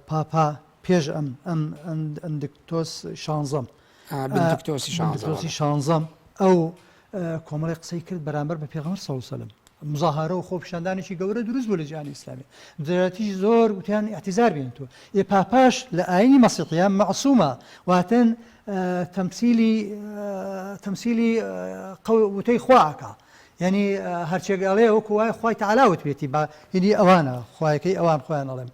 پاپا پێش ئەم ئەندکتۆس شانزەم بنتکتۆسی شانزەم ئەو کۆمەڵی قسەی کرد بەرامبەر بە پێغەمبەر صلی الله علیه و سلم مزاهرە و خۆپیشاندانێکی گەورە دروست بوو لە جیهانی ئیسلامی دەرەتیش زۆر وتیان اعتیزار بێنێتەوە پاپاش لە ئاینی مەسیحیان مەعسوومە واتن تەمسیلی وتەی خواکە یعنی هەرچێگەڵێ وەکو وای خوای تەعالا وتبێتی یعنی ئەوانە خوایەکەی ئەوان خۆیان ئەڵێم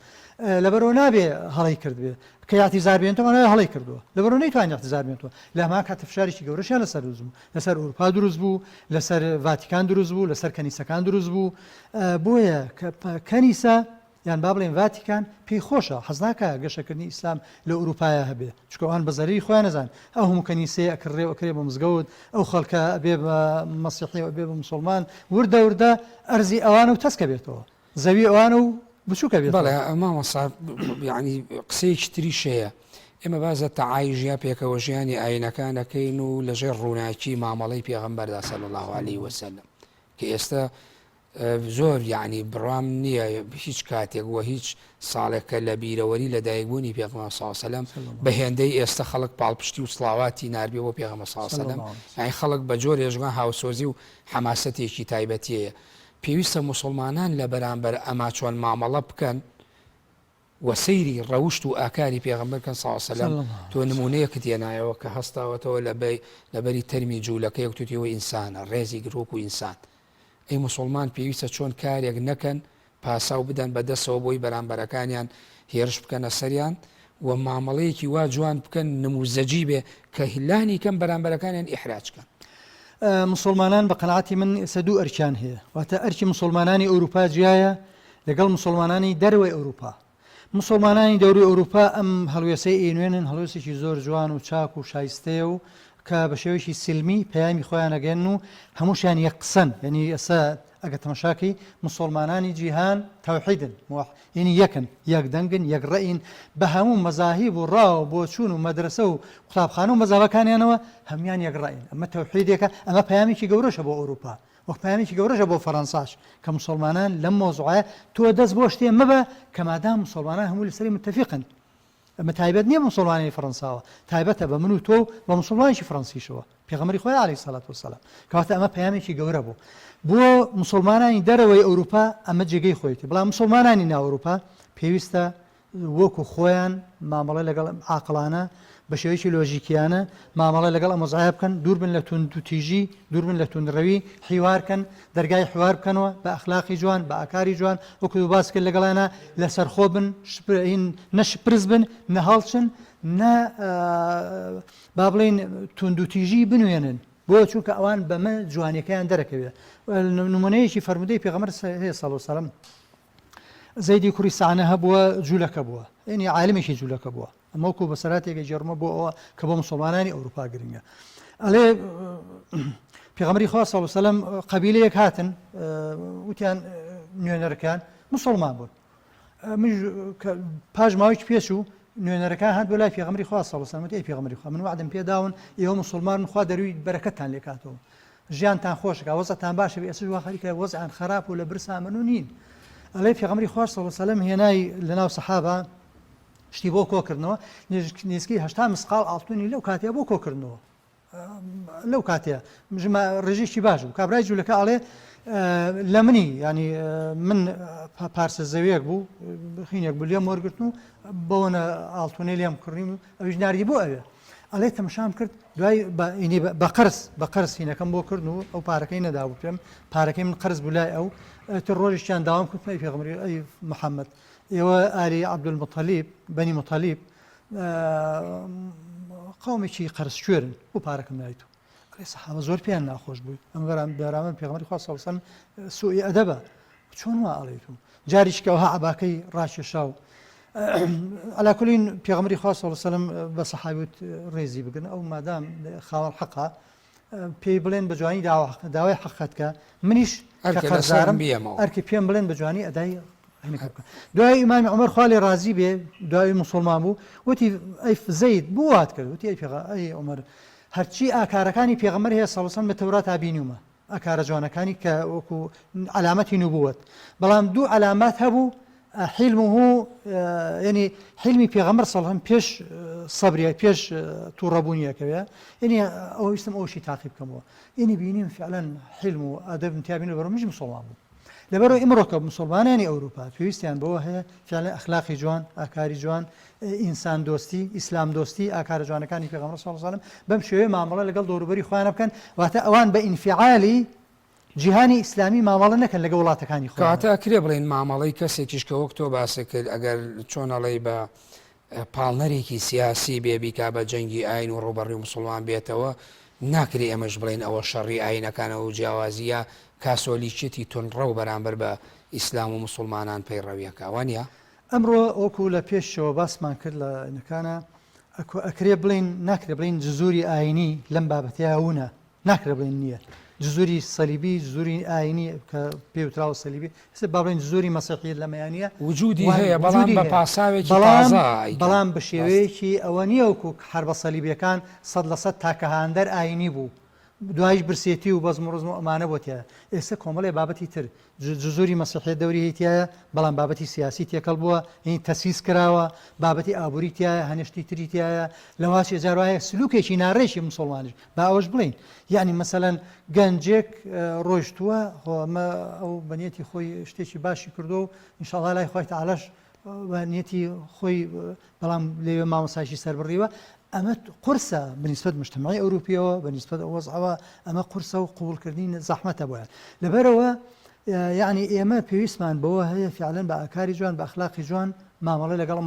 لەبەرەوە نابێ هەڵەی کردبێ کە یاعتیزار بێنێتەوە هەڵەی کردووە لەبەرەوە نەیتوانین یاعتیزار بێنێتەوە لە هەمان کاتە فشارێکی گەورەشیان لەسەر دروست بوو لەسەر ئەوروپا دروست بوو لەسەر ڤاتیکان دروست بوو لەسەر کەنیسەکان دروست بوو بۆیە کەنیسە یان با بڵێن ڤاتیکان پێی خۆشە حەز ناکە گەشەکردنی ئیسلام لە ئەوروپایە هەبێ چونکە ئەوان بە زەریری خۆیان نەزان ئەو هەموو کەنیسەیە ئەکڕێ ئەکرێ بە مزگەوت ئەو خەڵکە ئەبێ بە مەسیحی ئەبێ بە مسلمان وردە وردە ئەرزی ئەوانە و تەسکە بێتەوە زەوی ئەوانە و بچووکە بێت بەڵێ مامۆستا ینی قسەیەکی تریش هەیە ئێمە بازە تەعایژیا پێکەوە ژیانی ئاینەکانەکەین و لەژێر ڕووناکی مامەڵەی پێغەمبەردا صلی الله علیه وسلم کە ئێستا زۆر یعنی بڕام نییە هیچ کاتێک وە هیچ ساڵێکە لە بیرەوەری لە دایکبوونی پێغەمبەر صلی الله علیه وسلم بە هێندەی ئێستا خەڵک پاڵپشتی و سڵاواتی ناربێ بۆ پێغەمبەر صلی الله علیه وسلم یعنی خەڵک بە جۆرێژگان هاوسۆزی و حەماسەتێکی تایبەتیەیە پێویستە مسلمانان لە بەرامبەر ئەما چۆن مامەڵە بکەن و سەیری ڕەوشت و ئاکاری پێغەمبەر صلی الله علیه وسلم تۆ نمونەیەکت هێنایەوە کە هەستاوەتەوە لەبەری تەرمی جوولەکەی وتوتیەوە ئینسانە ڕێزی گرۆک و ئینسان ئەی مسلمان پێویستە چۆن کارێک نەکەن پاساو بدەن بەدەستەوە بۆی بەرامبەرەکانیان هێرش بکەنە سەریان و مامەڵەیەکی وا جوان بکەن نموزەجی بێ کە هیلانی کەم بەرامبەرەکانیان ئیحراج بکەن مسلمانان بە قەناعەتی من ئێستا دوو ئەرکیان هەیە واتە ئەرکی مسلمانانی ئەوروپا جیایە لەگەڵ مسلمانانی دەروەی ئەوروپا مسلمانانی دەوری ئەوروپا ئەم هەڵوێسەی ئێنوێنن هەڵوێسێکی زۆر جوان و چاک و شایستەیە و کە بە شێوەیەکی سلمی پەیامی خۆیان ئەگەن و هەمووشیان یەک قسەن یعنی ئێستا ئەگە تەماشاکەی مسلمانانی جیهان تەوحیدن یعنی یەکن یەک دەنگن یەک ڕەئین بە هەموو مەزاهیب و ڕاو بۆ چوون و مەدرسە و قوتابخانە و مەزابەکانیانەوە هەمویان یەک ڕەئین ئەمە تەوحیدێکە ئەمە پەیامێکی گەورەشە بۆ ئەوروپا وەک پەیامێکی گەورەشە بۆ فەڕەنساش کە مسلمانان لەم مۆزوعە تۆ دەست بۆ شتێ مەبە کە مادام مسلمانان هەموو لەسەری متتەفیقن ئەمە تایبەت نییە مسلمانی فەڕەنساوە تایبەتە بە من و تۆ بە مسلمانێکی فەڕەنسیشەوە پێغەمبەری خۆی عەلەیهی سەڵات وەسەلام کەواتە ئەمە پەیامێکی گەورە بوو بۆ مسلمانانی دەرەوەی ئەوروپا ئەمە جێگەی خۆیەتی بەڵام مسلمانانی ناو ئەوروپا پێویستە وەکو خۆیان مامەڵە لەگەڵ عاقڵانە بە شێوەیەکی لۆژیکیانە مامەڵە لەگەڵ ئەمەزایە بکەن دوور بن لە توندوتیژی دوور بن لە توندڕەوی حیوارکەن دەرگای حوار بکەنەوە بە ئەخلاقی جوان بە ئاکاری جوان وەکو باس کرد لەگەڵانە لەسەرخۆ بن نە شپرز بن نە هەڵچن نە با بڵێن توندوتیژی بنوێنن بۆ چونکە ئەوان بەمە جوانیەکەیان دەرەکەوێت نمونەیەکی فەرمودەی پێغەمبەر هەیە صلی الله علیه وسلم زەیدی کوڕی سەعانە هەبووە جوولەکە بووە یعنی عالمێکی جوولەکە بووە ئەمە وەکو بەسەراتێکی جێڕمە بۆ ئەوە کە بۆ مسلمانانی ئەوروپا گرنگە ئەڵێ پێغەمبەری خوا صلی الله علیه وسلم قەبیلەیەک هاتن وتیان نوێنەرەکان مسلمان بوون پاش ماوەیەکی پێش و نوێنەرەکان هات بۆ لای پێغەمبەری خوا صلی الله علیه وسلم وتی ئەی پێغەمبەری خوا من وعدم پێداون ئێوە مسلمان خوا دەروی بەرەکەتتان لێ کاتەوە ژیانتان خۆشەکە وەزعتان باشە بێ ئێستا وا خەریکە وەزعان خراپ و لە برسا من و نین ئەڵێ پێغەمبەری خوا صلی الله علیه وسلم هێنای لەناو سەحابە شتی بۆ کۆکردنەوە نزیکەی 80 مسقال ئاڵتونی لەو کاتەیە بۆ کۆکردنەوە لەو کاتەیە ڕێژێکی باش بوو کابرای جوولەکە ئەڵێ لە منی ینی من پارسە زەویەک بوو خینێک بوو لێم وەرگرتن و بەوەنە ئاڵتونەی لێم کڕیم و ئەویش ناردی بۆ ئەوێ ئەڵێ تەماشام کرد دوای بە قەرز هینەکەم بۆ کردن و ئەو پارەکەی نەدابوو پێم پارەکەی من قەرز بوو لای ئەو تر ڕۆژیان داوام کرد ئەی پێغەمبەری ئەی محەممەد ئێوە ئالی عەبدولمەطەلیب بەنی مەطەلیب قومێکی قەرزکوێرن بۆ پارەکەم نایت و سەحابە زۆر پێیان ناخۆش بووی ئەمە بەرامبەر پێغەمبەری خوا صلی الله علیه وسلم سوئی ئەدەبە چۆن وا ئەڵێیت و جاریش کە ئەوها عەباکەی ڕاکێشا و عەلا کولین پێغەمبەری خوا صلی الله علیه وسلم بە سەحابە ڕێزی بگرن ئەو مادام خاوەن حەقا پێی بڵێن بە جوانی داوای حەقەت کە منیش کە قەرزدارم ئەرکی پێم بڵێن بە جوانی ئەدای دوای ئیمامی عومەر خوا لێ ڕازی بێ دوای موسڵمان بوو وتی ئەی زەید بۆ وات کرد وتی ئەی عومەر هەرچی ئاکارەکانی پێغەمبەر هەیە صلی الله علیه وسلم بە تەورات بینیومە ئاکارە جوانەکانی کە وەکو علامەتی نبووەت بەڵام دوو علامات هەبوو حلمه ینی حلمی پێغەمبەر صلی الله علیه وسلم پێش سەبریە پێش تووڕەبوونیەکەوێ ینی ئەو ویستم ئەوشی تاقیب بکەمەوە ینی بینیم فعلا حلم و ئەدەب تیابین بەرەو مش مسلمان بوو لەبەرەوە ئێمڕۆکە مسلمانانی ئەوروپا پێویستیان بەوە هەیە فعلا ئەخلاقی جوان ئاکاری جوان ئینسان دۆستی ئیسلام دۆستی ئاکارە جوانەکانی پێغەمبەر صلی الله علیه وسلم بەم شێوەیە مامەڵە لەگەڵ دەوروبەری خۆیان بکەن واتە ئەوان بە ئینفعالی جیهانی ئیسلامی مامەڵە نەکەن لەگە وڵاتەکانی خۆیان کاتە کرێ بڵێن مامەڵەی کەسێکیش کە وەک تۆ باسە کرد ئەگەر چۆنەڵێ بە پاڵنەرێکی سیاسی بێبیکا بە جەنگی ئاین و ڕوبەڕی مسلمان بێتەوە ناکری ئەمەش بڵێن ئەوە شەڕی ئاینەکانەوە و جیاوازیە کاسۆلیچێتی تونڕە و بەرامبەر بە ئیسلام و مسلمانان پەیڕەویەکە وانە ئەمڕۆ ئەوکو لە پێشەوە باسمان کرد لە نەکانە ئەکرێ بڵین ناکرێ بڵین جزوری ئاینی لەم بابەتیاونە ناکرێ بڵین نییە جزوری سەلیبی جزوری ئاینی کە پێوتراوە سەلیبی با بڵین جزوری مەسیحیت لەمەیانە وجودی هەیە بەڵام بە پاساوێکی تازە بەڵام بە شێوەیەکی ئەوە نییە وەکو حربە سەلیبیەکان 100% تاکەهاندەر ئاینی بوو دوایش برسێتی و بەزم و ڕزم و ئەمانە بۆتیە ئێستا کۆمەڵێ بابەتی تر جزوری مەسیحیت دەوری هیتیایە بەڵام بابەتی سیاسی تێکەڵ بووە یعنی تەسیس کراوە بابەتی ئابووری تایە هەنیشتی تریتیایە لەواچی جاروایە سلوکێکی ناڕێشی مسلمانیش با ئەوەش بڵین یعنی مەسەلەن گەنجێک ڕۆیشتووە ئەو بەنیەتی خۆی شتێکی باشی کردو و ئینشاڵڵا لای خۆی تەعالەش بەنیەتی خۆی بەڵام لێوێ مامۆستایشی سەربڕیوە ئەمە قورسە بنسبەت مجتمعی ئەوروپیەوە بەنسبەت وەزعەوە ئەمە قورسە و قبولکردنی زەحمەتە بۆیان لەبەرەوە یعنی ئێمە پێویستمان بەوە هەیە فعلەن بە ئاکاری جوان بە ئەخلاقی جوان مامەڵە لەگەڵ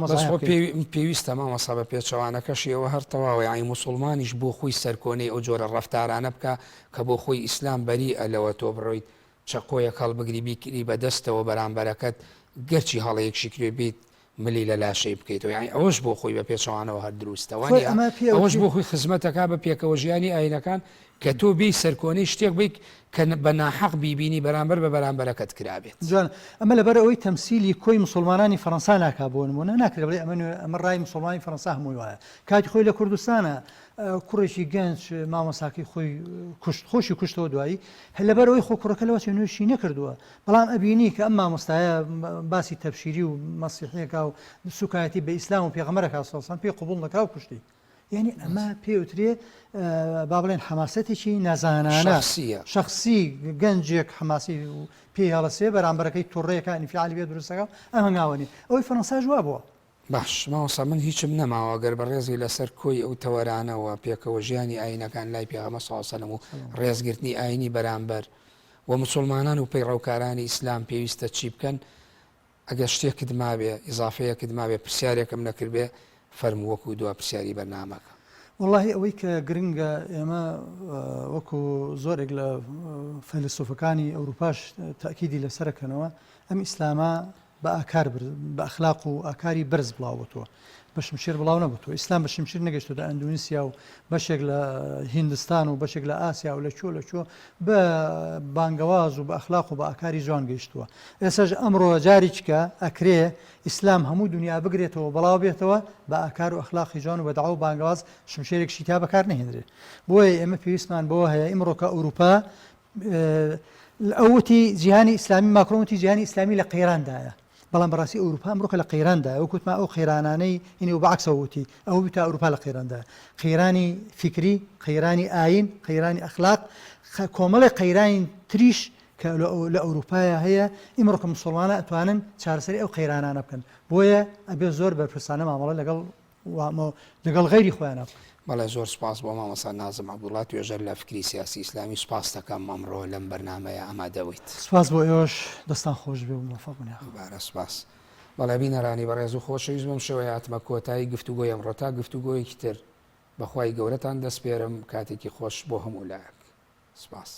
پێویستە مامەسا بە پێچەوانەکەشیەوە هەر تەواوی یانی مسلمانیش بۆ خۆی سەرکۆنەی ئەو جۆرە ڕەفتارانە بکە کە بۆ خۆی ئیسلام بەریئە لەوە تۆ بڕۆیت چەقۆیەک هەڵبگری بیکری بەدەستەوە بەرامبەرەکەت گەرچی هەڵەیەکشی کرێ بیت ملی لە لاشەی بکەیتەوە یانی ئەوەش بۆ خۆی بە پێچەوانەوە هەر دروستەوە ئەوەش بۆ خۆی خزمەتەکە بە پێکەوە ژیانی ئاینەکان کە تۆ بی سەرکۆنەی شتێک بیت کە بە ناحەق بیبینی بەرامبەر بە بەرامبەرەکەت کرابێت جوان ئەمە لەبەر ئەوەی تەمسیلی کۆی مسلمانانی فەڕەنسا ناکا بۆ نمونە ناکرێت بڵێ ئەمە ڕای مسلمانی فەڕەنسا هەمووی وایە کاتی خۆی لە کوردستانە کوڕێکی گەنج مامۆساکەی خۆی خۆشی کوشتەوە دوایی لەبەر ئەوەی خۆ کوڕەکە لەوە نوێشی نەکردووە بەڵام ئەبینی کە ئەم مامۆستایە باسی تەبشیری و مەسیحیەکە و سوکایەتی بە ئیسلام و پێغەمبەرەکە سەڵسەڵام پێی قبوڵ نەکرا و کوشتی یعنی ئەمە پێوترێ با بڵێن حماسەتێکی نازانانە شخصی گەنجێک حماسی و پێی هەڵەسێ بەرامبەرەکەی تووڕەیەەکە ئینفعالی بێ دروستەکە ئەمە ناوەنی ئەوەی فەڕەنسا جووا بووە باش ماوەسا من هیچم نەماوە گەر بە ڕێزی لەسەر کۆی ئەو تەوەرانەوە پێکەوە ژیانی ئاینەکان لای پێغەمبەر صلی الله علیه وسلم و ڕێزگرتنی ئاینی بەرامبەر و مسلمانان و پەیڕەوکارانی ئیسلام پێویستە چی بکەن ئەگەر شتێکت مابێ ئیزافەیەکت مابێ پرسیارێکم نەکردبێ فەرموو وەکو دوا پرسیاری بەرنامەکە والله ئەوەی کە گرنگە ئێمە وەکو زۆرێک لە فەیلسوفەکانی ئەوروپاش تاکیدی لەسەرەکەنەوە ئەم ئیسلامە بە ئاکار بە ئەخلاق و ئاکاری بەرز بڵاوبووە بە شمشێر بڵاو نەبووە ئیسلام بە شمشیر نەگەشتوە لە ئەندونیسیا و بەشێک لە هیندستان و بەشێک لە ئاسیا و لە چۆ بە بانگەواز و بە ئەخلاق و بە ئاکاری جوان گەیشتووە ئێساش ئەمڕۆ جاریچکە ئەکرێ ئیسلام هەموو دنیا بگرێتەوە بەڵاو بێتەوە بە ئاکار و ئەخلاقی جوان و بەداوا و بانگەواز شمشێرێکی تا بەکار نهێنرێت بۆیە ئێمە پێویستمان بەوە هەیە ئیمڕۆکە ئەوروپا ئەوتی جیهانی ئیسلامی ماکرۆوتی جیهانی ئیسلامی لە قەیراندایە بەڵام بەڕاستی ئەوروپا ئەمڕۆکە لە قەیراندا وەکوتما ئەو قەیرانانەی ئینی و بەعکسەوتی ئەو تا ئەوروپا لە قەیراندا قەیرانی فکری قەیرانی ئاین قەیرانی ئەخلاق کۆمەڵی قەیرانی تریش کە لە ئەوروپایە هەیە ئیمڕۆکە مسڵمانە ئەتوانن چارەسەری ئەو قەیرانانە بکەن بۆیە ئەبێ زۆر بەرپرسانە مامەڵە لەگەڵ غەیری خۆیان بکەن بەڵێ زۆر سپاس بۆ مامەسا نازم عەبدوڵڵا توێژەر لە فکری سیاسی ئیسلامی سپاس دەکەم ئەمڕۆ لەم بەرنامەیە ئامادەبوویت سپاس بۆ ئێوەش دەستان خۆش بێ و موفق بن بارە سپاس بەڵێ بینەرانی بەڕێز و خۆشەویست بەم شێوەیە هاتمە کۆتایی گفتوگۆی ئەمڕۆ تا گفتوگۆیەکی تر بەخوای گەورەتان دەسپێرم کاتێکی خۆش بۆ هەموو لایەک سپاس